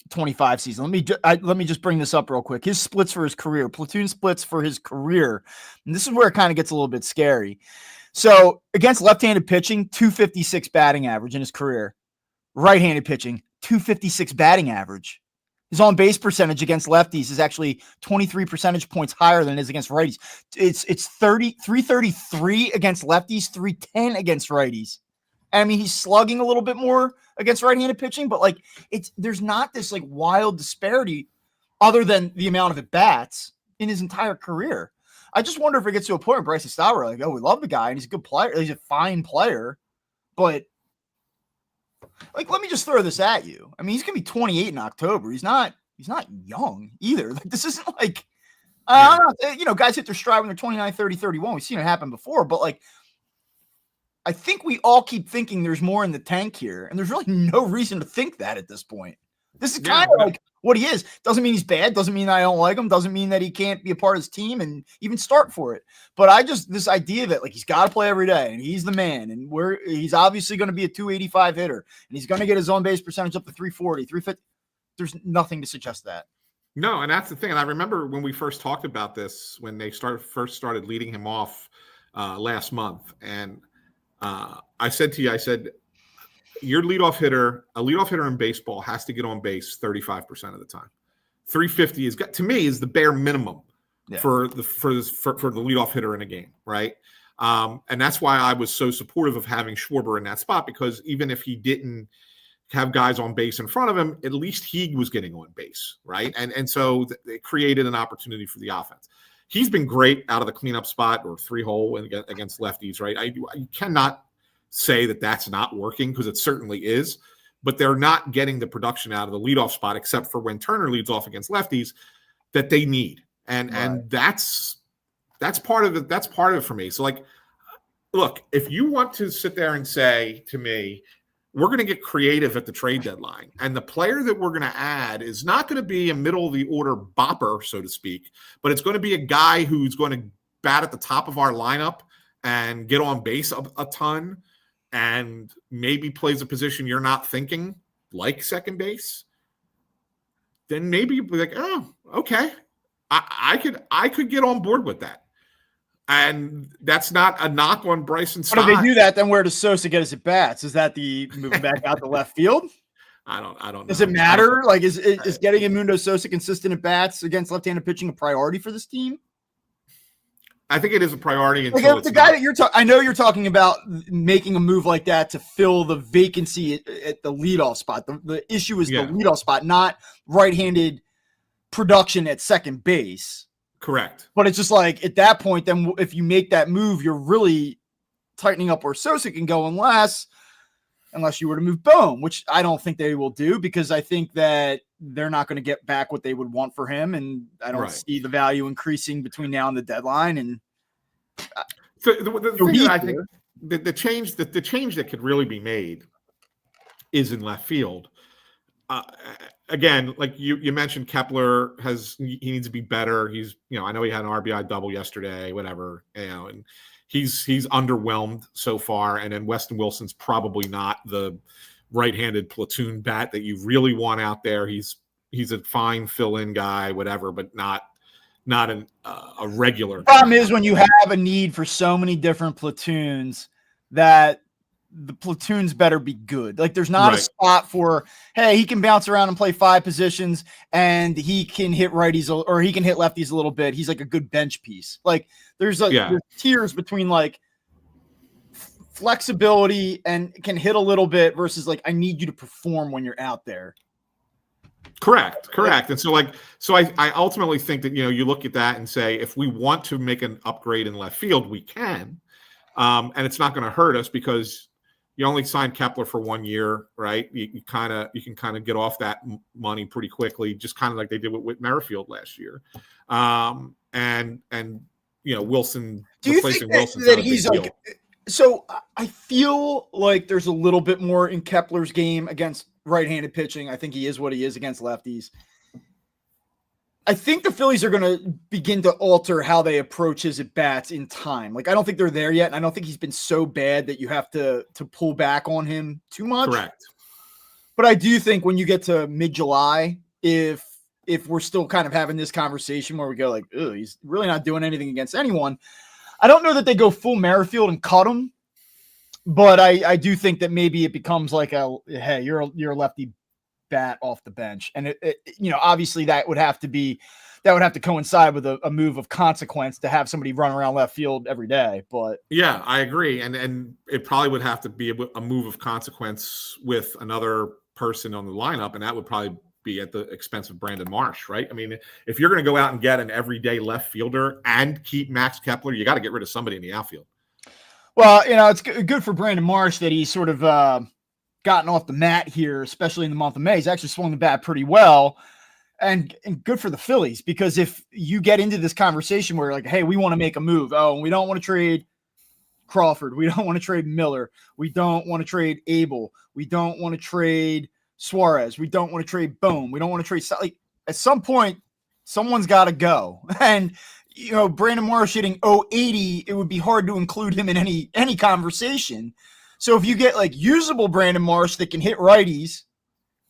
25 season. Let me just bring this up real quick. His splits for his career, platoon splits for his career. And this is where it kind of gets a little bit scary. So against left-handed pitching, 256 batting average in his career. Right-handed pitching, 256 batting average. His on-base percentage against lefties is actually 23 percentage points higher than it is against righties. It's 333 against lefties, 310 against righties. I mean, he's slugging a little bit more against right-handed pitching, but like there's not this like wild disparity other than the amount of at-bats in his entire career. I just wonder if it gets to a point where Bryce and Stott were like, oh, we love the guy and he's a good player. He's a fine player, but like, let me just throw this at you. I mean, he's going to be 28 in October. He's not young either. Like, this isn't like, guys hit their stride when they're 29, 30, 31. We've seen it happen before, but like, I think we all keep thinking there's more in the tank here, and there's really no reason to think that at this point. This is kind of like what he is. Doesn't mean he's bad. Doesn't mean I don't like him. Doesn't mean that he can't be a part of his team and even start for it. But this idea that like he's got to play every day and he's the man and he's obviously going to be a 285 hitter and he's going to get his on base percentage up to 340, 350. There's nothing to suggest that. No, and that's the thing. And I remember when we first talked about this, when they first started leading him off last month, and I said to you, your a leadoff hitter in baseball has to get on base 35% of the time. 350 to me is the bare minimum for the leadoff hitter in a game, right? And that's why I was so supportive of having Schwarber in that spot, because even if he didn't have guys on base in front of him, at least he was getting on base, right? And so it created an opportunity for the offense. He's been great out of the cleanup spot or 3-hole against lefties, right? I cannot say that that's not working, because it certainly is, but they're not getting the production out of the leadoff spot, except for when Turner leads off against lefties, that they need. And that's part of it. That's part of it for me. So like, look, if you want to sit there and say to me, we're going to get creative at the trade deadline, and the player that we're going to add is not going to be a middle of the order bopper, so to speak, but it's going to be a guy who's going to bat at the top of our lineup and get on base a ton, and maybe plays a position you're not thinking, like second base, then maybe you'd be like, oh, okay, I could get on board with that. And that's not a knock on Bryce and Stott. But if they do that, then where does Sosa get his at bats? Is that the moving back out to left field? I don't know. Does it matter? Like, is getting Edmundo Sosa consistent at bats against left-handed pitching a priority for this team? I think it is a priority. Like, the guy that you're talking, I know you're talking about making a move like that to fill the vacancy at the leadoff spot. The issue is the leadoff spot, not right-handed production at second base. Correct. But it's just like, at that point, then if you make that move, you're really tightening up where Sosa can go, unless you were to move Bohm, which I don't think they will do, because I think that they're not going to get back what they would want for him, and I don't see the value increasing between now and the deadline. And so the thing I think the change that could really be made is in left field. Again, like you mentioned, Kepler he needs to be better. He's, I know he had an RBI double yesterday, whatever, and he's underwhelmed so far. And then Weston Wilson's probably not the right-handed platoon bat that you really want out there. He's a fine fill-in guy, whatever, but not a regular. The problem is when you have a need for so many different platoons that the platoons better be good. Like there's not a Right. spot for, hey, he can bounce around and play 5 positions and he can hit righties or he can hit lefties a little bit. He's like a good bench piece. Like there's tiers between like flexibility and can hit a little bit versus like, I need you to perform when you're out there. Correct. And so I ultimately think that, you look at that and say, if we want to make an upgrade in left field, we can. And it's not going to hurt us because you only signed Kepler for 1 year, right? You can kind of get off that money pretty quickly, just kind of like they did with Merrifield last year. And Wilson, do you think that he's like, so I feel like there's a little bit more in Kepler's game against right-handed pitching. I think he is what he is against lefties. I think the Phillies are going to begin to alter how they approach his at-bats in time. Like, I don't think they're there yet, and I don't think he's been so bad that you have to pull back on him too much. Correct. But I do think when you get to mid-July, if we're still kind of having this conversation where we go like, oh, he's really not doing anything against anyone, I don't know that they go full Merrifield and cut him, but I do think that maybe it becomes like hey, you're a lefty bat off the bench. And it obviously that would have to coincide with a move of consequence to have somebody run around left field every day. But yeah, I agree. And it probably would have to be a move of consequence with another person on the lineup. And that would probably be at the expense of Brandon Marsh, right? I mean, if you're going to go out and get an everyday left fielder and keep Max Kepler, you got to get rid of somebody in the outfield. Well, it's good for Brandon Marsh that he's sort of gotten off the mat here, especially in the month of May. He's actually swung the bat pretty well, and good for the Phillies, because if you get into this conversation where like, hey, we want to make a move. Oh, we don't want to trade Crawford. We don't want to trade Miller. We don't want to trade Abel. We don't want to trade Suarez. We don't want to trade Bohm. We don't want to trade, like, at some point, someone's got to go. And Brandon Marsh hitting 080, it would be hard to include him in any conversation. So if you get like usable Brandon Marsh that can hit righties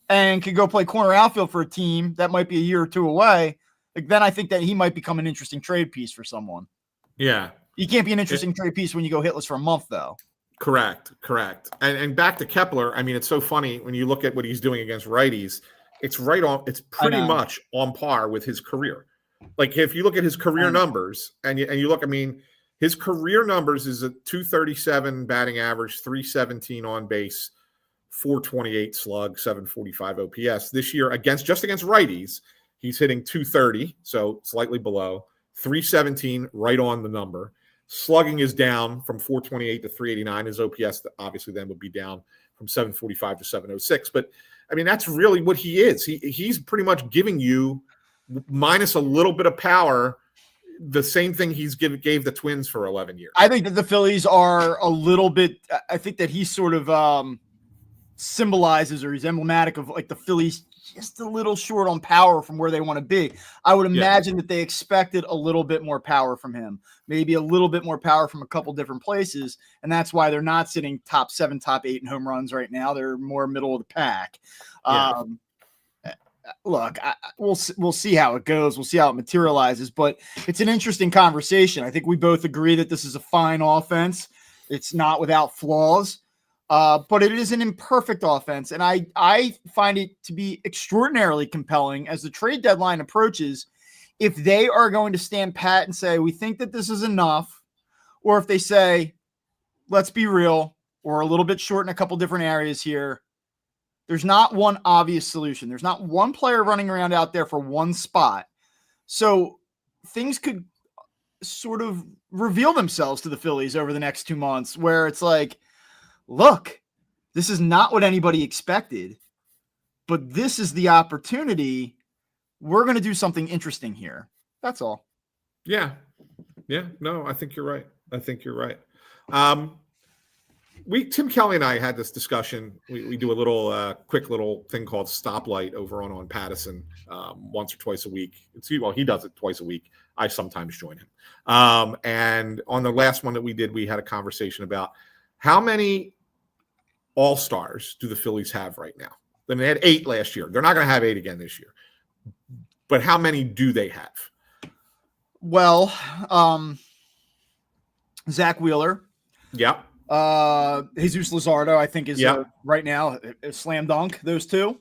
and can go play corner outfield for a team that might be a year or two away, like then I think that he might become an interesting trade piece for someone. Yeah. You can't be an interesting trade piece when you go hitless for a month, though. Correct. And back to Kepler, I mean, it's so funny when you look at what he's doing against righties. It's it's pretty much on par with his career. Like if you look at his career numbers and you look, I mean, his career numbers is a 237 batting average, 317 on base, 428 slug, 745 OPS. This year against righties, he's hitting 230, so slightly below, 317 right on the number. Slugging is down from 428 to 389. His OPS obviously then would be down from 745 to 706. But I mean, that's really what he is. He's pretty much giving you, minus a little bit of power, the same thing gave the Twins for 11 years. I think that the Phillies are a little bit, I think that he sort of symbolizes, or he's emblematic of like the Phillies just a little short on power from where they want to be. I would imagine that they expected a little bit more power from him, maybe a little bit more power from a couple different places. And that's why they're not sitting top 7, top 8 in home runs right now. They're more middle of the pack. Yeah. Look, we'll see how it goes. We'll see how it materializes, but it's an interesting conversation. I think we both agree that this is a fine offense. It's not without flaws, but it is an imperfect offense. And I find it to be extraordinarily compelling as the trade deadline approaches. If they are going to stand pat and say, we think that this is enough, or if they say, let's be real, we're a little bit short in a couple different areas here. There's not one obvious solution. There's not one player running around out there for one spot. So things could sort of reveal themselves to the Phillies over the next 2 months where it's like, look, this is not what anybody expected, but this is the opportunity. We're going to do something interesting here. That's all. Yeah. No, I think you're right. Tim Kelly and I had this discussion. We do a little quick little thing called Stoplight over on Pattison once or twice a week. He does it twice a week. I sometimes join him. And on the last one that we did, we had a conversation about how many all-stars do the Phillies have right now? Then they had 8 last year. They're not going to have 8 again this year. But how many do they have? Well, Zach Wheeler. Yep. Jesus Luzardo, I think, is Yep. right now a slam dunk. Those two.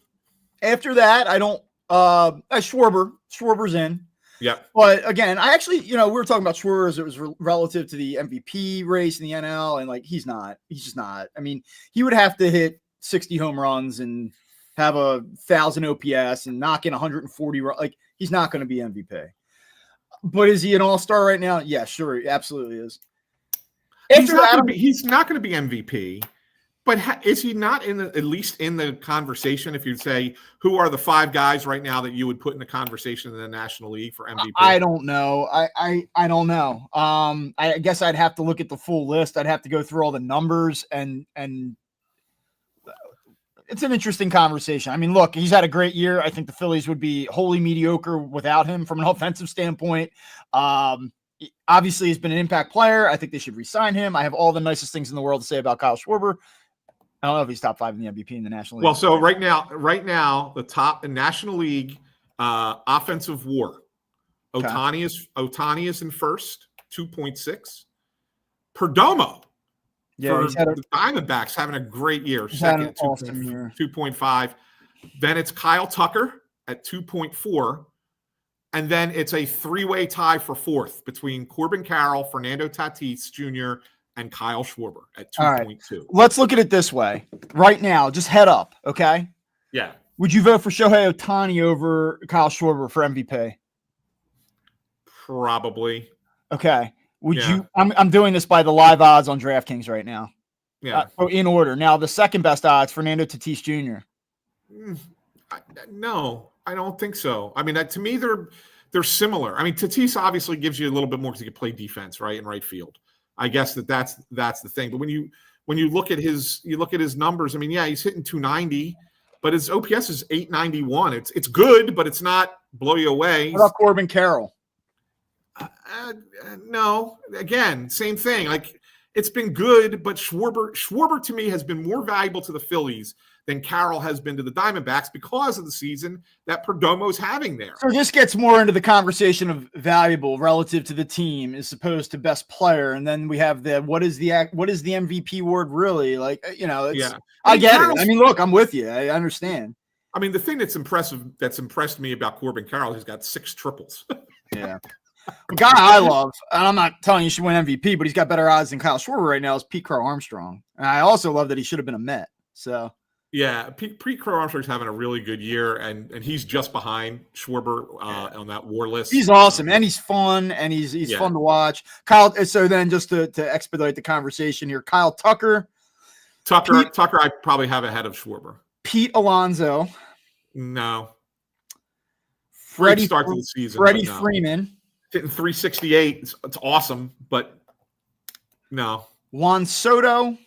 After that, I don't. Schwarber's in. Yep. But again, I actually, we were talking about Schwarber as it was relative to the MVP race in the NL, and like he's not. He's just not. I mean, he would have to hit 60 home runs and have 1,000 OPS and knock in 140. Like he's not going to be MVP. But is he an all-star right now? Yeah, sure, he absolutely is. He's not going to be MVP, but is he not at least in the conversation? If you'd say who are the 5 guys right now that you would put in the conversation in the National League for MVP? I don't know. I don't know. I guess I'd have to look at the full list. I'd have to go through all the numbers and it's an interesting conversation. I mean, look, he's had a great year. I think the Phillies would be wholly mediocre without him from an offensive standpoint. Obviously, he's been an impact player. I think they should re-sign him. I have all the nicest things in the world to say about Kyle Schwarber. I don't know if he's top 5 in the MVP in the National League. Well, so right now, the top in National League offensive WAR. Okay. Ohtani is in first, 2.6. Perdomo. Yeah, the Diamondbacks having a great year. Second, 2.5. Then it's Kyle Tucker at 2.4. And then it's a 3-way tie for 4th between Corbin Carroll, Fernando Tatis Jr., and Kyle Schwarber at 2.2. Right. Let's look at it this way. Right now, just head up, okay? Yeah. Would you vote for Shohei Ohtani over Kyle Schwarber for MVP? Probably. Okay. Would you? I'm doing this by the live odds on DraftKings right now. Yeah. In order. Now, the second best odds, Fernando Tatis Jr. No, I don't think so. I mean, to me, they're similar. I mean, Tatis obviously gives you a little bit more because he can play defense, right, in right field. I guess that's the thing. But when you look at his numbers, I mean, yeah, he's hitting 290, but his OPS is 891. It's good, but it's not blow you away. What about Corbin Carroll? No, again, same thing. Like it's been good, but Schwarber to me has been more valuable to the Phillies than Carroll has been to the Diamondbacks because of the season that Perdomo's having there. So this gets more into the conversation of valuable relative to the team as opposed to best player. And then we have what is the MVP word really? Like, I get it. I mean, look, I'm with you. I understand. I mean, the thing that's impressed me about Corbin Carroll, he's got 6 triples. Yeah. The guy I love, and I'm not telling you he should win MVP, but he's got better odds than Kyle Schwarber right now, is Pete Crow Armstrong. And I also love that he should have been a Met. So yeah, Pete Crow Armstrong's having a really good year, and he's just behind Schwarber on that WAR list. He's awesome, and he's fun, and he's fun to watch. Kyle. So then, just to expedite the conversation here, Kyle Tucker, I probably have ahead of Schwarber. Pete Alonso, no. Freddie start to the season. Freddie Freeman hitting 368. It's awesome, but no. Juan Soto.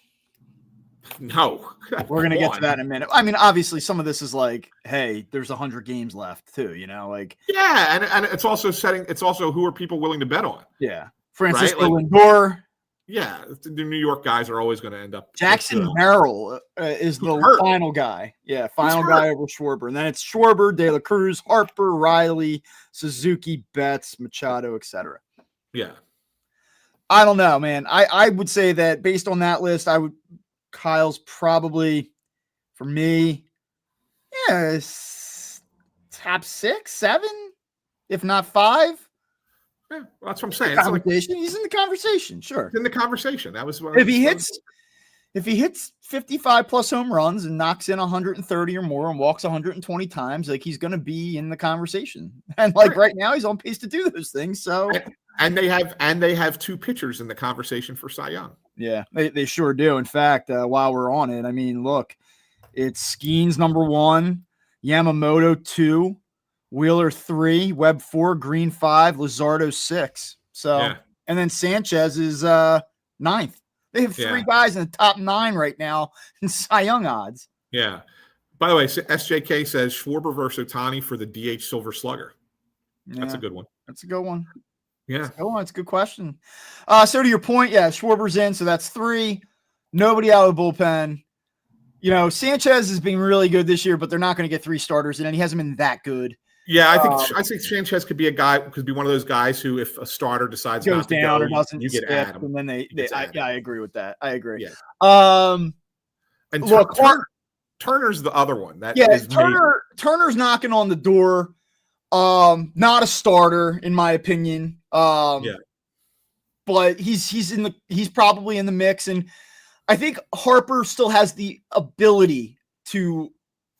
No, we're gonna get to that in a minute. I mean, obviously, some of this is like, hey, there's 100 games left too. Like and it's also It's also who are people willing to bet on? Yeah, Francisco Lindor. Yeah, the New York guys are always going to end up. Jackson Merrill is the final guy. Yeah, final guy over Schwarber, and then it's Schwarber, De La Cruz, Harper, Riley, Suzuki, Betts, Machado, etc. Yeah, I don't know, man. I would say that based on that list, Kyle's probably, for me, top 6, 7, if not 5. Yeah, well, that's what I'm saying. He's in the conversation, sure. In the conversation, that was what if he hits 55 plus home runs and knocks in 130 or more and walks 120 times, like he's going to be in the conversation. And right now, he's on pace to do those things. So, and they have 2 pitchers in the conversation for Cy Young. Yeah, they sure do. In fact, while we're on it, I mean, look, it's Skeens number 1, Yamamoto 2, Wheeler 3, Webb 4, Green 5, Luzardo 6. So, and then Sanchez is 9th. They have 3 guys in the top 9 right now in Cy Young odds. Yeah. By the way, SJK says Schwarber versus Ohtani for the DH Silver Slugger. That's a good one. That's a good one. Yeah. It's a good question. So to your point, Schwarber's in, so that's 3. Nobody out of the bullpen. Sanchez has been really good this year, but they're not going to get 3 starters in, and he hasn't been that good. Yeah, I think Sanchez could be one of those guys who, if a starter decides goes not to down go, or doesn't you get stick, Adam. and then I agree with that. I agree. Yeah. And look, Turner's the other one. Turner's knocking on the door. Not a starter in my opinion. But he's probably in the mix, and I think Harper still has the ability to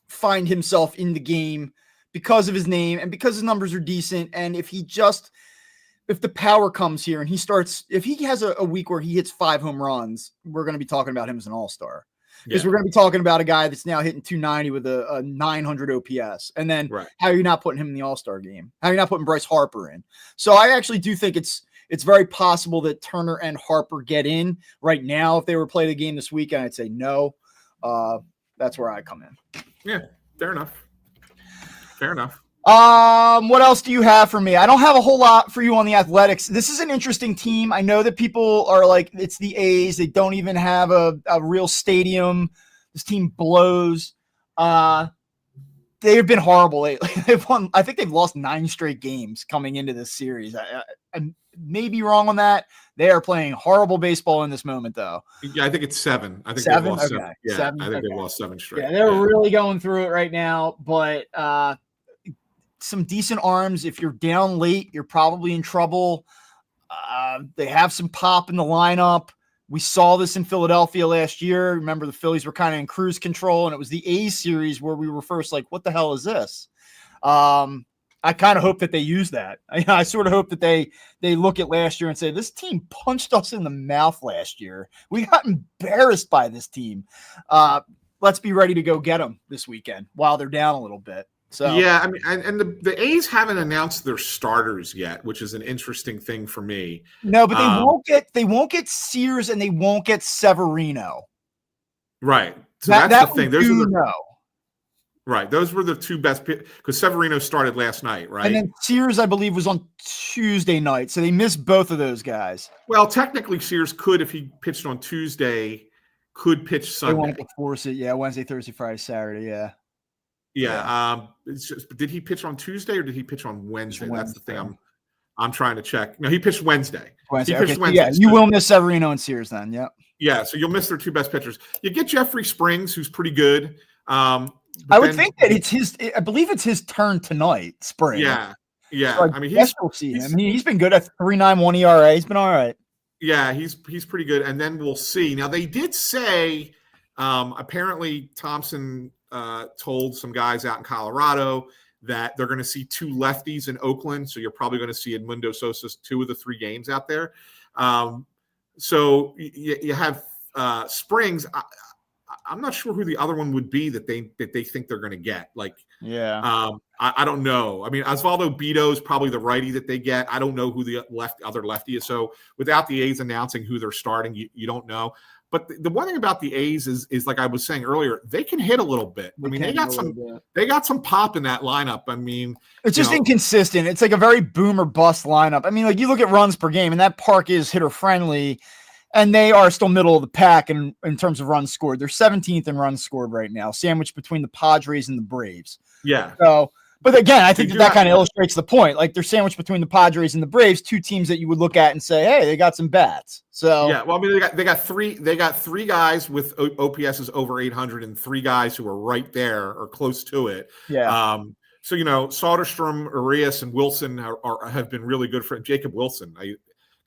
find himself in the game because of his name and because his numbers are decent. And if the power comes here and if he has a week where he hits 5 home runs, we're going to be talking about him as an all-star. Because we're going to be talking about a guy that's now hitting 290 with a 900 OPS. And then how are you not putting him in the all-star game? How are you not putting Bryce Harper in? So I actually do think it's very possible that Turner and Harper get in right now. If they were to play the game this weekend, I'd say no. That's where I come in. Yeah, fair enough. What else do you have for me? I don't have a whole lot for you on the Athletics. This is an interesting team. I know that people are like, it's the A's. They don't even have a real stadium. This team blows. They have been horrible lately. I think they've lost 9 straight games coming into this series. I may be wrong on that. They are playing horrible baseball in this moment, though. Yeah, I think it's 7. I think 7? they've lost 7. Okay. Yeah, 7? I think they've lost 7 straight. Yeah, they're really going through it right now, but some decent arms. If you're down late, you're probably in trouble. They have some pop in the lineup. We saw this in Philadelphia last year. Remember, the Phillies were kind of in cruise control, and it was the A's series where we were first like, what the hell is this? I kind of hope that they use that. I sort of hope that they look at last year and say, this team punched us in the mouth last year. We got embarrassed by this team. Let's be ready to go get them this weekend while they're down a little bit. So yeah, I mean, and the A's haven't announced their starters yet, which is an interesting thing for me. No, but they won't get Sears and they won't get Severino. Right. So that's the thing. Right. Those were the 2 best because Severino started last night, right? And then Sears, I believe, was on Tuesday night. So they missed both of those guys. Well, technically Sears could, if he pitched on Tuesday, could pitch Sunday. They wanted to force it. Yeah. Wednesday, Thursday, Friday, Saturday. Yeah. Yeah. Did he pitch on Tuesday or did he pitch on Wednesday? That's the thing I'm trying to check. No, he pitched Wednesday. He pitched Wednesday. Yeah, you will miss Severino and Sears then. Yep. Yeah, so you'll miss their 2 best pitchers. You get Jeffrey Springs, who's pretty good. I would think that I believe it's his turn tonight, Springs. Yeah. So I mean, we'll see him. He's been good at 3.91 ERA. He's been all right. Yeah, he's pretty good. And then we'll see. Now, they did say apparently Thompson told some guys out in Colorado that they're going to see 2 lefties in Oakland. So you're probably going to see Edmundo Sosa's 2 of the 3 games out there. So you have Springs. I'm not sure who the other one would be that they think they're going to get. I don't know. I mean, Osvaldo Bido is probably the righty that they get. I don't know who the other lefty is. So without the A's announcing who they're starting, you don't know. But the one thing about the A's is like I was saying earlier, they can hit a little bit. I mean, they got some pop in that lineup. I mean, it's just inconsistent. It's like a very boom or bust lineup. I mean, like you look at runs per game, and that park is hitter friendly, and they are still middle of the pack in terms of runs scored. They're 17th in runs scored right now, sandwiched between the Padres and the Braves. Yeah. So. But again, I think that kind of illustrates the point. Like they're sandwiched between the Padres and the Braves, 2 teams that you would look at and say, "Hey, they got some bats." So yeah, well, I mean, they got 3 guys with OPSs over 800 and 3 guys who are right there or close to it. Yeah. So Soderstrom, Arias, and Wilson have been really good for Jacob Wilson.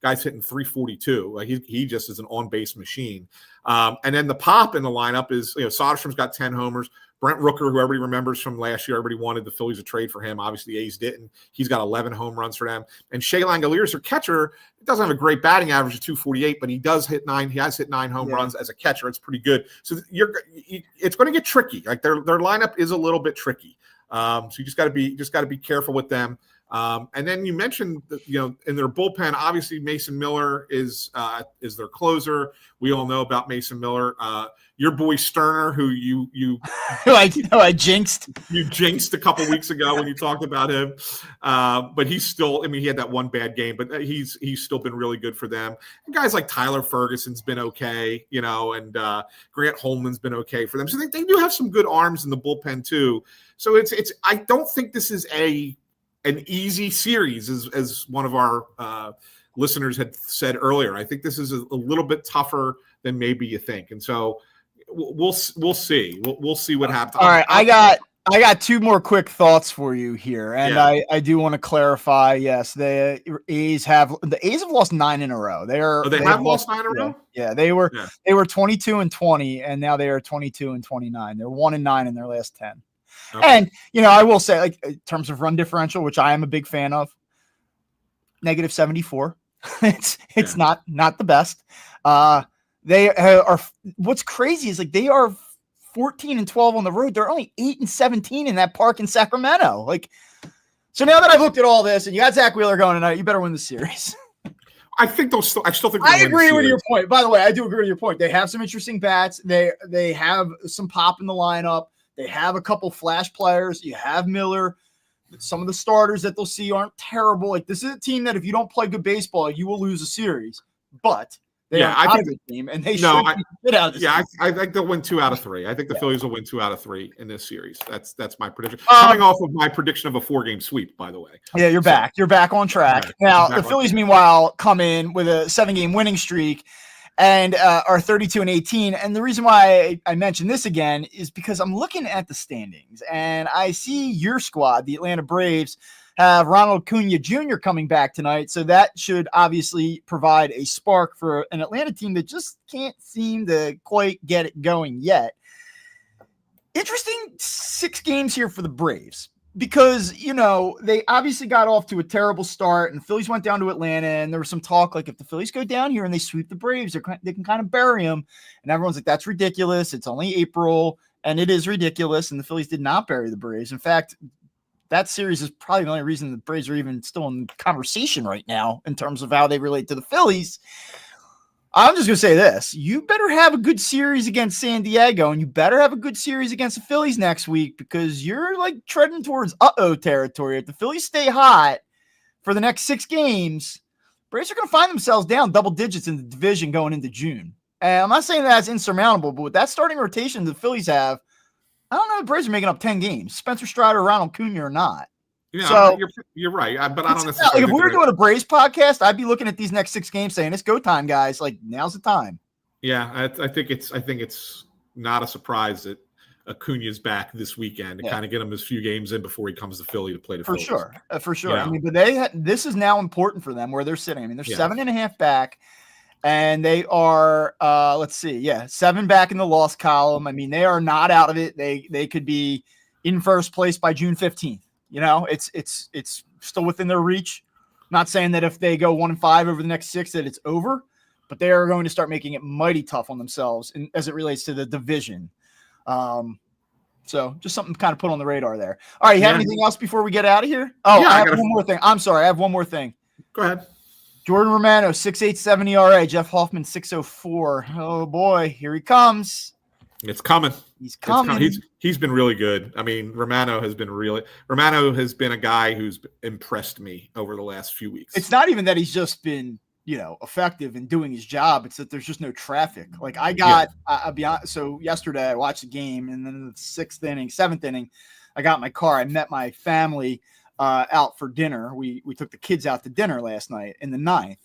Guy's hitting 342. He just is an on-base machine. And then the pop in the lineup is Soderstrom's got 10 homers. Brent Rooker, who everybody remembers from last year, everybody wanted the Phillies to trade for him. Obviously, the A's didn't. He's got 11 home runs for them. And Shea Langeliers, their catcher, doesn't have a great batting average of 248, but he does hit 9. He has hit 9 home runs as a catcher. It's pretty good. So it's going to get tricky. Like their lineup is a little bit tricky. So you just got to be careful with them. And then you mentioned that, in their bullpen, obviously Mason Miller is their closer. We all know about Mason Miller. Your boy Sterner, who you I jinxed. You jinxed a couple weeks ago when you talked about him, but he's still. I mean, he had that one bad game, but he's still been really good for them. And guys like Tyler Ferguson's been okay, and Grant Holman's been okay for them. So they do have some good arms in the bullpen too. So it's. I don't think this is an easy series, as one of our listeners had said earlier. I think this is a little bit tougher than maybe you think, and so. We'll see. We'll see what happens. All right, I got two more quick thoughts for you here, and I do want to clarify. Yes, the A's have lost 9 in a row. They have lost 9 in a row. Yeah, they were 22-20, and now they are 22-29. They're 1-9 in their last 10. Okay. And I will say, like, in terms of run differential, which I am a big fan of, -74. It's not the best. They are. What's crazy is like they are 14-12 on the road. They're only 8-17 in that park in Sacramento. Like, so now that I've looked at all this, and you got Zach Wheeler going tonight, you better win the series. I still think. I agree with your point. By the way, I do agree with your point. They have some interesting bats. They have some pop in the lineup. They have a couple flash players. You have Miller. Some of the starters that they'll see aren't terrible. Like, this is a team that if you don't play good baseball, you will lose a series. But I think the team, and they should get out of this. Yeah, I think they'll win 2 out of 3. I think the Phillies will win 2 out of 3 in this series. That's my prediction. Coming off of my prediction of a 4-game sweep, by the way. Yeah, you're back. You're back on track. Right. Now the Phillies, meanwhile, come in with a 7-game winning streak and are 32-18. And the reason why I mentioned this again is because I'm looking at the standings and I see your squad, the Atlanta Braves, have Ronald Acuna Jr. coming back tonight. So that should obviously provide a spark for an Atlanta team that just can't seem to quite get it going yet. Interesting 6 games here for the Braves because, they obviously got off to a terrible start and the Phillies went down to Atlanta and there was some talk like if the Phillies go down here and they sweep the Braves, they can kind of bury them. And everyone's like, that's ridiculous. It's only April. And it is ridiculous. And the Phillies did not bury the Braves. In fact, that series is probably the only reason the Braves are even still in conversation right now in terms of how they relate to the Phillies. I'm just going to say this. You better have a good series against San Diego, and you better have a good series against the Phillies next week because you're like treading towards uh-oh territory. If the Phillies stay hot for the next 6 games, Braves are going to find themselves down double digits in the division going into June. And I'm not saying that's insurmountable, but with that starting rotation the Phillies have, I don't know if the Braves are making up 10 games. Spencer Strider, Ronald Acuna or not. Yeah, so you're right. But I don't necessarily. Like if we were doing a Braves podcast, I'd be looking at these next 6 games saying it's go time, guys. Like now's the time. Yeah, I think it's not a surprise that Acuna's back this weekend to kind of get him his few games in before he comes to Philly to play the Phillies. For sure. I mean, but this is now important for them where they're sitting. I mean, they're 7.5 back. And they are, 7 back in the loss column. I mean, they are not out of it. They could be in first place by June 15th. It's still within their reach. I'm not saying that if they go 1-5 over the next 6 that it's over, but they are going to start making it mighty tough on themselves as it relates to the division. So just something to kind of put on the radar there. All right, you have anything else before we get out of here? Oh, I have one more thing. I'm sorry, I have one more thing. Go ahead. Jordan Romano, 6.87 ERA. Jeff Hoffman, 6.04. Oh, boy. Here he comes. It's coming. He's coming. He's been really good. I mean, Romano has been a guy who's impressed me over the last few weeks. It's not even that he's just been, effective in doing his job. It's that there's just no traffic. Like I'll be honest. So yesterday I watched the game and then in the 7th inning, I got in my car. I met my family out for dinner. We took the kids out to dinner last night in the 9th.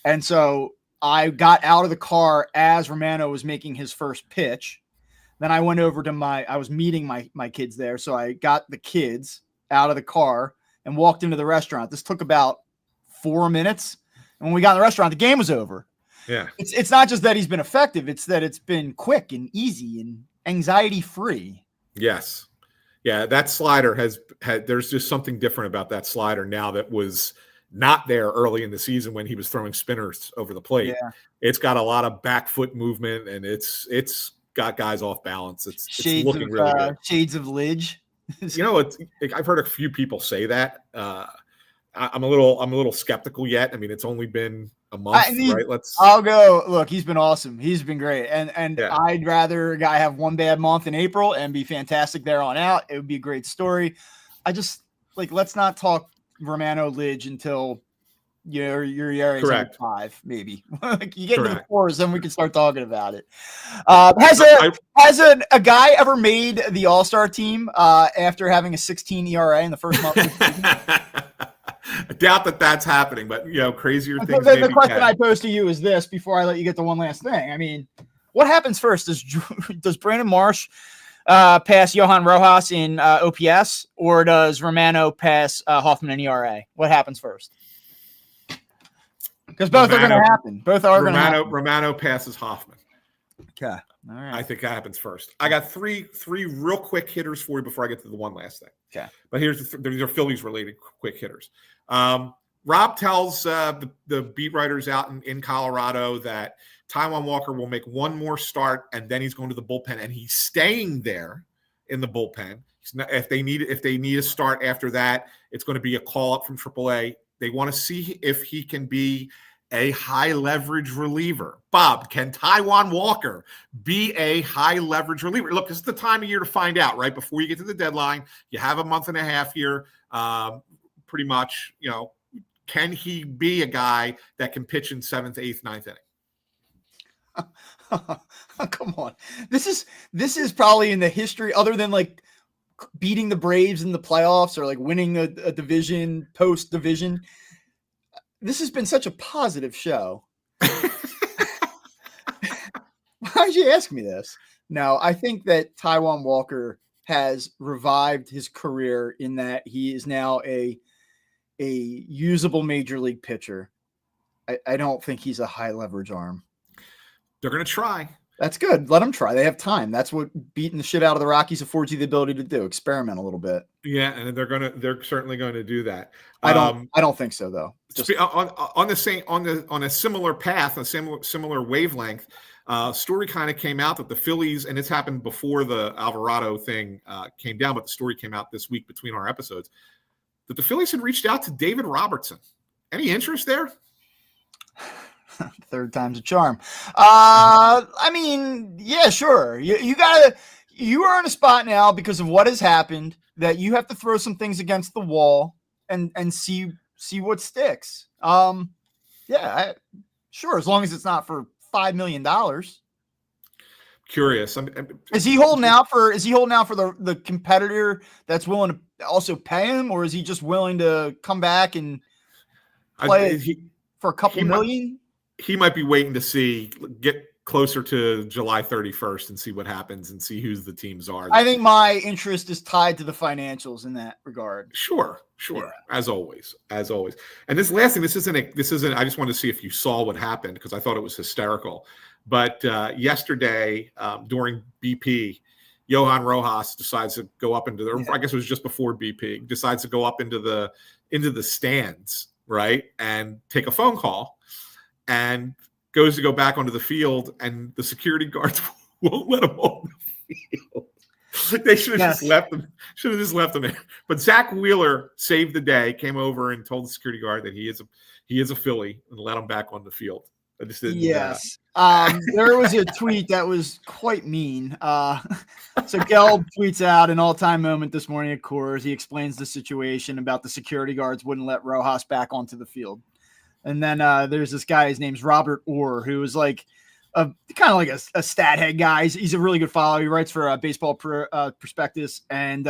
And so I got out of the car as Romano was making his first pitch. Then I went over to I was meeting my kids there. So I got the kids out of the car and walked into the restaurant. This took about 4 minutes. And when we got in the restaurant, the game was over. Yeah. It's not just that he's been effective. It's that it's been quick and easy and anxiety free. Yes. Yeah, that slider there's just something different about that slider now that was not there early in the season when he was throwing spinners over the plate. Yeah. It's got a lot of back foot movement and it's got guys off balance. It's looking really good. Shades of Lidge. I've heard a few people say that. I'm a little skeptical yet. I mean, it's only been a month, right? I'll go. Look, he's been awesome. He's been great, and Yeah. I'd rather a guy have one bad month in April and be fantastic there on out. It would be a great story. I just let's not talk Romano Lidge until your ERA is 5, maybe. You get into the 4s, then we can start talking about it. Has a guy ever made the All-Star team after having a 16 ERA in the first month of the season? I doubt that's happening, but crazier things. The question I pose to you is this: before I let you get to one last thing, I mean, what happens first? Does Brandon Marsh pass Johan Rojas in OPS, or does Romano pass Hoffman in ERA? What happens first? Because both are going to happen. Both are going to happen. Romano passes Hoffman. Okay. All right. I think that happens first. I got three real quick hitters for you before I get to the one last thing. Okay. But these are Phillies related quick hitters. Rob tells the beat writers out in Colorado that Taijuan Walker will make one more start and then he's going to the bullpen, and he's staying there in the bullpen. If they need a start after that, it's going to be a call up from AAA. They want to see if he can be a high leverage reliever. Bob, can Taijuan Walker be a high leverage reliever? Look, this is the time of year to find out, right? Before you get to the deadline, you have a month and a half here. Pretty much, can he be a guy that can pitch in 7th, 8th, 9th inning? Come on. This is probably in the history, other than beating the Braves in the playoffs or winning a division, post division. This has been such a positive show. Why'd you ask me this? No, I think that Taijuan Walker has revived his career in that he is now a usable major league pitcher. I don't think he's a high leverage arm. They're going to try. That's good. Let them try. They have time. That's what beating the shit out of the Rockies affords you the ability to do. Experiment a little bit. Yeah, and they're certainly going to do that. I don't think so though. Just on a similar path, a similar wavelength. Story kind of came out that the Phillies, and it's happened before the Alvarado thing came down, but the story came out this week between our episodes that the Phillies had reached out to David Robertson. Any interest there? Third time's a charm. I mean, yeah, sure. You are in a spot now because of what has happened that you have to throw some things against the wall and see what sticks. Sure. As long as it's not for $5 million. Curious. Is he holding out for the competitor that's willing to also pay him, or is he just willing to come back and play for a couple million? He might be waiting to get closer to July 31st and see what happens and see who the teams are. I think my interest is tied to the financials in that regard. Sure. Yeah. As always. And this last thing, this isn't, I just wanted to see if you saw what happened because I thought it was hysterical. But yesterday during BP, Johan Rojas decides to go up into I guess it was just before BP, decides to go up into the stands, right? And take a phone call. And goes to go back onto the field, and the security guards won't let him on the field. They should have just left him. Should have just left him there. But Zach Wheeler saved the day. Came over and told the security guard that he is a Philly and let him back on the field. I just didn't. Yes. There was a tweet that was quite mean. So Gelb tweets out an all-time moment this morning at Coors. He explains the situation about the security guards wouldn't let Rojas back onto the field. And then there's this guy, his name's Robert Orr, who is kind of like a stat head guy. He's a really good follow. He writes for Baseball Prospectus, and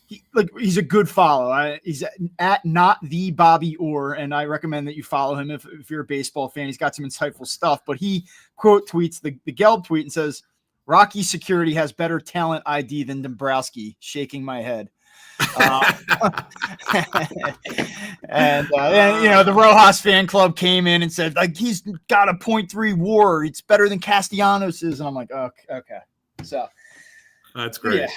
he's a good follow. He's at not the Bobby Orr, and I recommend that you follow him if you're a baseball fan. He's got some insightful stuff, but he quote tweets the Gelb tweet and says, "Rocky security has better talent ID than Dombrowski." Shaking my head. And the Rojas fan club came in and said he's got a .3 WAR. It's better than Castellanos's, and I'm like, oh, okay. So that's great. Yeah.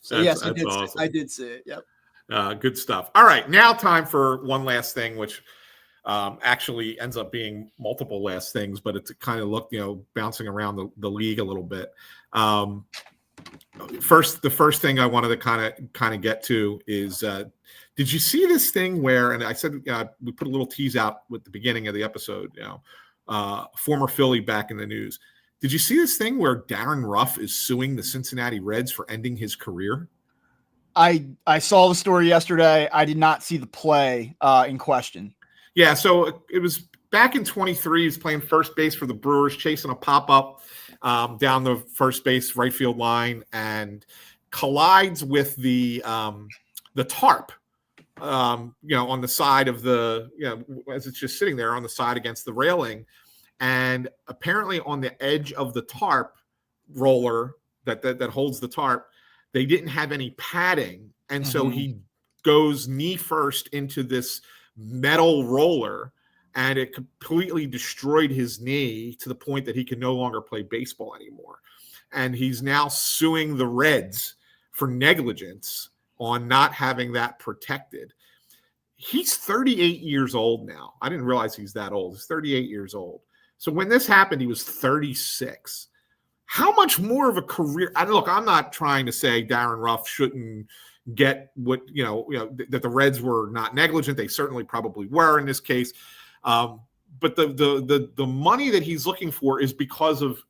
So yes, awesome. I did see it. Yep. Good stuff. All right, now time for one last thing, which actually ends up being multiple last things, but it's kind of bouncing around the league a little bit. the first thing I wanted to kind of get to is, did you see this thing where? And I said we put a little tease out with the beginning of the episode. Former Philly back in the news. Did you see this thing where Darren Ruff is suing the Cincinnati Reds for ending his career? I saw the story yesterday. I did not see the play in question. Yeah, so it was back in 23. He's playing first base for the Brewers, chasing a pop-up down the first base right field line, and collides with the tarp, on the side of the, as it's just sitting there on the side against the railing. And apparently on the edge of the tarp roller that holds the tarp, they didn't have any padding. And so he goes knee first into this metal roller, and it completely destroyed his knee to the point that he can no longer play baseball anymore. And he's now suing the Reds for negligence on not having that protected. He's 38 years old now. I didn't realize he's that old. He's 38 years old. So when this happened, he was 36. How much more of a career? Look, I'm not trying to say Darren Ruff shouldn't get what, that the Reds were not negligent. They certainly probably were in this case. But the money that he's looking for is because of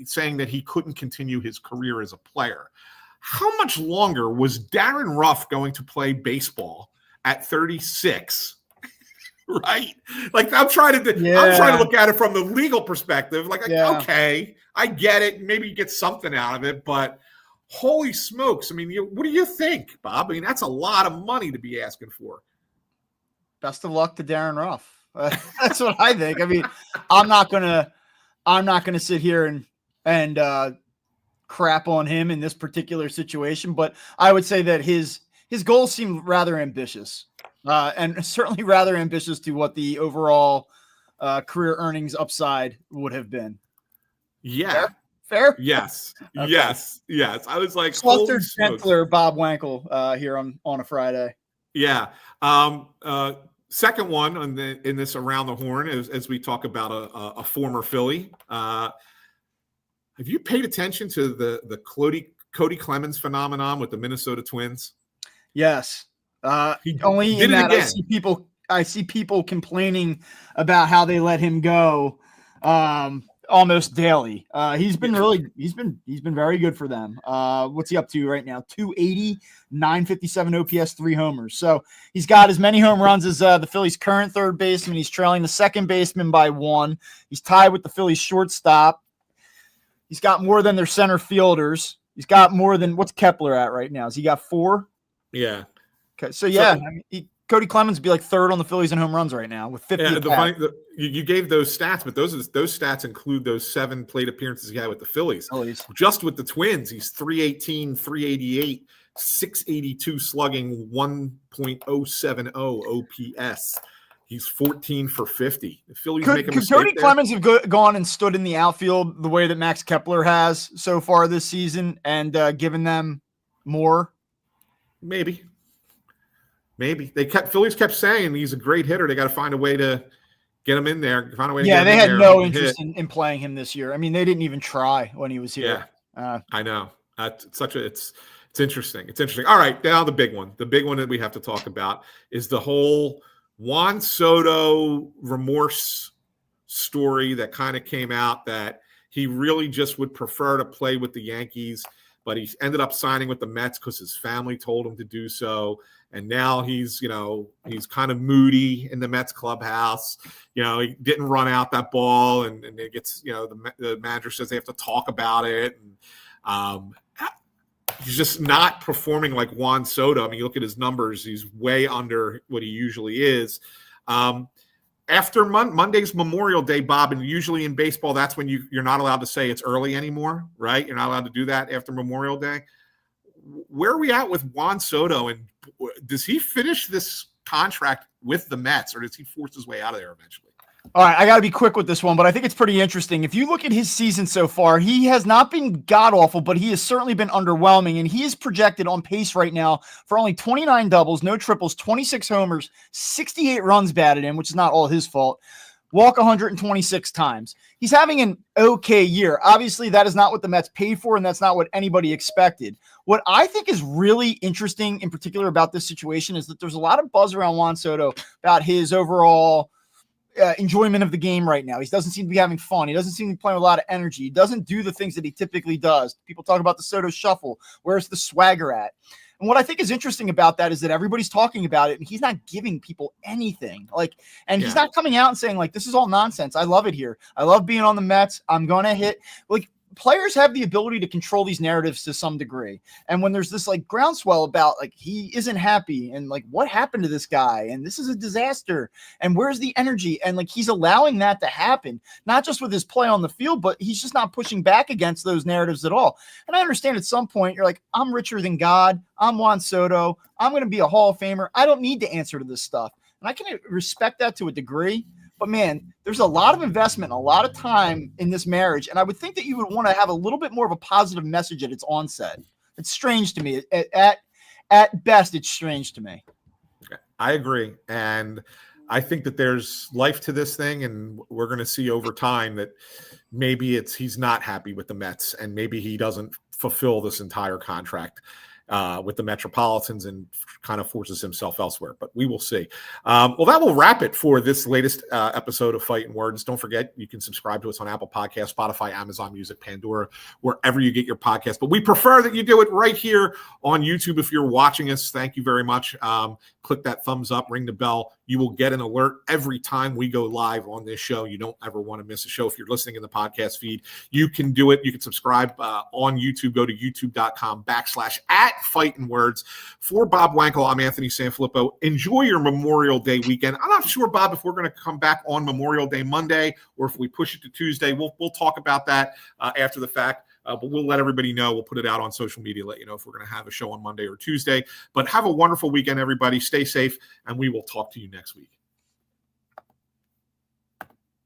saying that he couldn't continue his career as a player. How much longer was Darren Ruff going to play baseball at 36? Right? Like, I'm trying to look at it from the legal perspective. Okay, I get it. Maybe you get something out of it, but holy smokes. I mean, what do you think, Bob? I mean, that's a lot of money to be asking for. Best of luck to Darren Ruff. That's what I think. I mean, I'm not gonna sit here and crap on him in this particular situation, but I would say that his goals seem rather ambitious. And certainly rather ambitious to what the overall career earnings upside would have been. Yeah. Fair? Yes. Okay. Yes. I was like, Slaughter Gentler Bob Wankel here on a Friday. Yeah. Second one in this Around the Horn, as we talk about a former Philly. Have you paid attention to the Cody Clemens phenomenon with the Minnesota Twins? Yes. Only in that I see people complaining about how they let him go almost daily. He's been very good for them. What's he up to right now? 280, 957 OPS, 3 homers. So he's got as many home runs as the Phillies' current third baseman. He's trailing the second baseman by 1. He's tied with the Phillies' shortstop. He's got more than their center fielders. He's got more than, what's Kepler at right now? Has he got 4? Yeah. Okay, so Cody Clemens would be like third on the Phillies in home runs right now with 50. Yeah, you gave those stats, but those stats include those 7 plate appearances he had with the Phillies. Just with the Twins, he's 318, 388, 682 slugging, 1.070 OPS. He's 14 for 50. The Phillies make a mistake. Could Cody Clemens have gone and stood in the outfield the way that Max Kepler has so far this season and given them more? Maybe. Phillies kept saying he's a great hitter. They got to find a way to get him in there. Find a way to get him in there. Yeah, they had no interest in playing him this year. I mean, they didn't even try when he was here. Yeah, I know. It's interesting. It's interesting. All right, now the big one. The big one that we have to talk about is the whole Juan Soto remorse story that kind of came out, that he really just would prefer to play with the Yankees, but he ended up signing with the Mets because his family told him to do so. And now he's kind of moody in the Mets clubhouse. He didn't run out that ball, and it gets, the manager says they have to talk about it. And he's just not performing like Juan Soto. I mean, you look at his numbers; he's way under what he usually is. After Monday's Memorial Day, Bob, and usually in baseball, that's when you're not allowed to say it's early anymore, right? You're not allowed to do that after Memorial Day. Where are we at with Juan Soto, and does he finish this contract with the Mets, or does he force his way out of there eventually? All right, I got to be quick with this one, but I think it's pretty interesting. If you look at his season so far, he has not been god-awful, but he has certainly been underwhelming, and he is projected on pace right now for only 29 doubles, no triples, 26 homers, 68 runs batted in, which is not all his fault, walk 126 times. He's having an okay year. Obviously, that is not what the Mets paid for, and that's not what anybody expected. What I think is really interesting in particular about this situation is that there's a lot of buzz around Juan Soto about his overall enjoyment of the game right now. He doesn't seem to be having fun. He doesn't seem to be playing with a lot of energy. He doesn't do the things that he typically does. People talk about the Soto shuffle. Where's the swagger at? And what I think is interesting about that is that everybody's talking about it and he's not giving people anything. He's not coming out and saying like, this is all nonsense. I love it here. I love being on the Mets. I'm going to hit. Players have the ability to control these narratives to some degree. And when there's this like groundswell about like, he isn't happy and like, what happened to this guy? And this is a disaster. And where's the energy? And like, he's allowing that to happen, not just with his play on the field, but he's just not pushing back against those narratives at all. And I understand at some point you're like, I'm richer than God. I'm Juan Soto. I'm going to be a Hall of Famer. I don't need to answer to this stuff. And I can respect that to a degree. But man, there's a lot of investment, a lot of time in this marriage. And I would think that you would want to have a little bit more of a positive message at its onset. It's strange to me. At best, it's strange to me. I agree. And I think that there's life to this thing. And we're going to see over time that maybe he's not happy with the Mets and maybe he doesn't fulfill this entire contract with the Metropolitans and kind of forces himself elsewhere, but we will see. Well, that will wrap it for this latest episode of Phightin Words. Don't forget, you can subscribe to us on Apple Podcasts, Spotify, Amazon Music, Pandora, wherever you get your podcast. But we prefer that you do it right here on YouTube. If you're watching us, thank you very much. Click that thumbs up, ring the bell. You will get an alert every time we go live on this show. You don't ever want to miss a show. If you're listening in the podcast feed, you can do it. You can subscribe on YouTube. Go to youtube.com/@Phightin Words. For Bob Wankel, I'm Anthony SanFilippo. Enjoy your Memorial Day weekend. I'm not sure, Bob, if we're going to come back on Memorial Day Monday or if we push it to Tuesday. We'll talk about that after the fact. But we'll let everybody know. We'll put it out on social media, let you know if we're going to have a show on Monday or Tuesday. But have a wonderful weekend, everybody. Stay safe, and we will talk to you next week.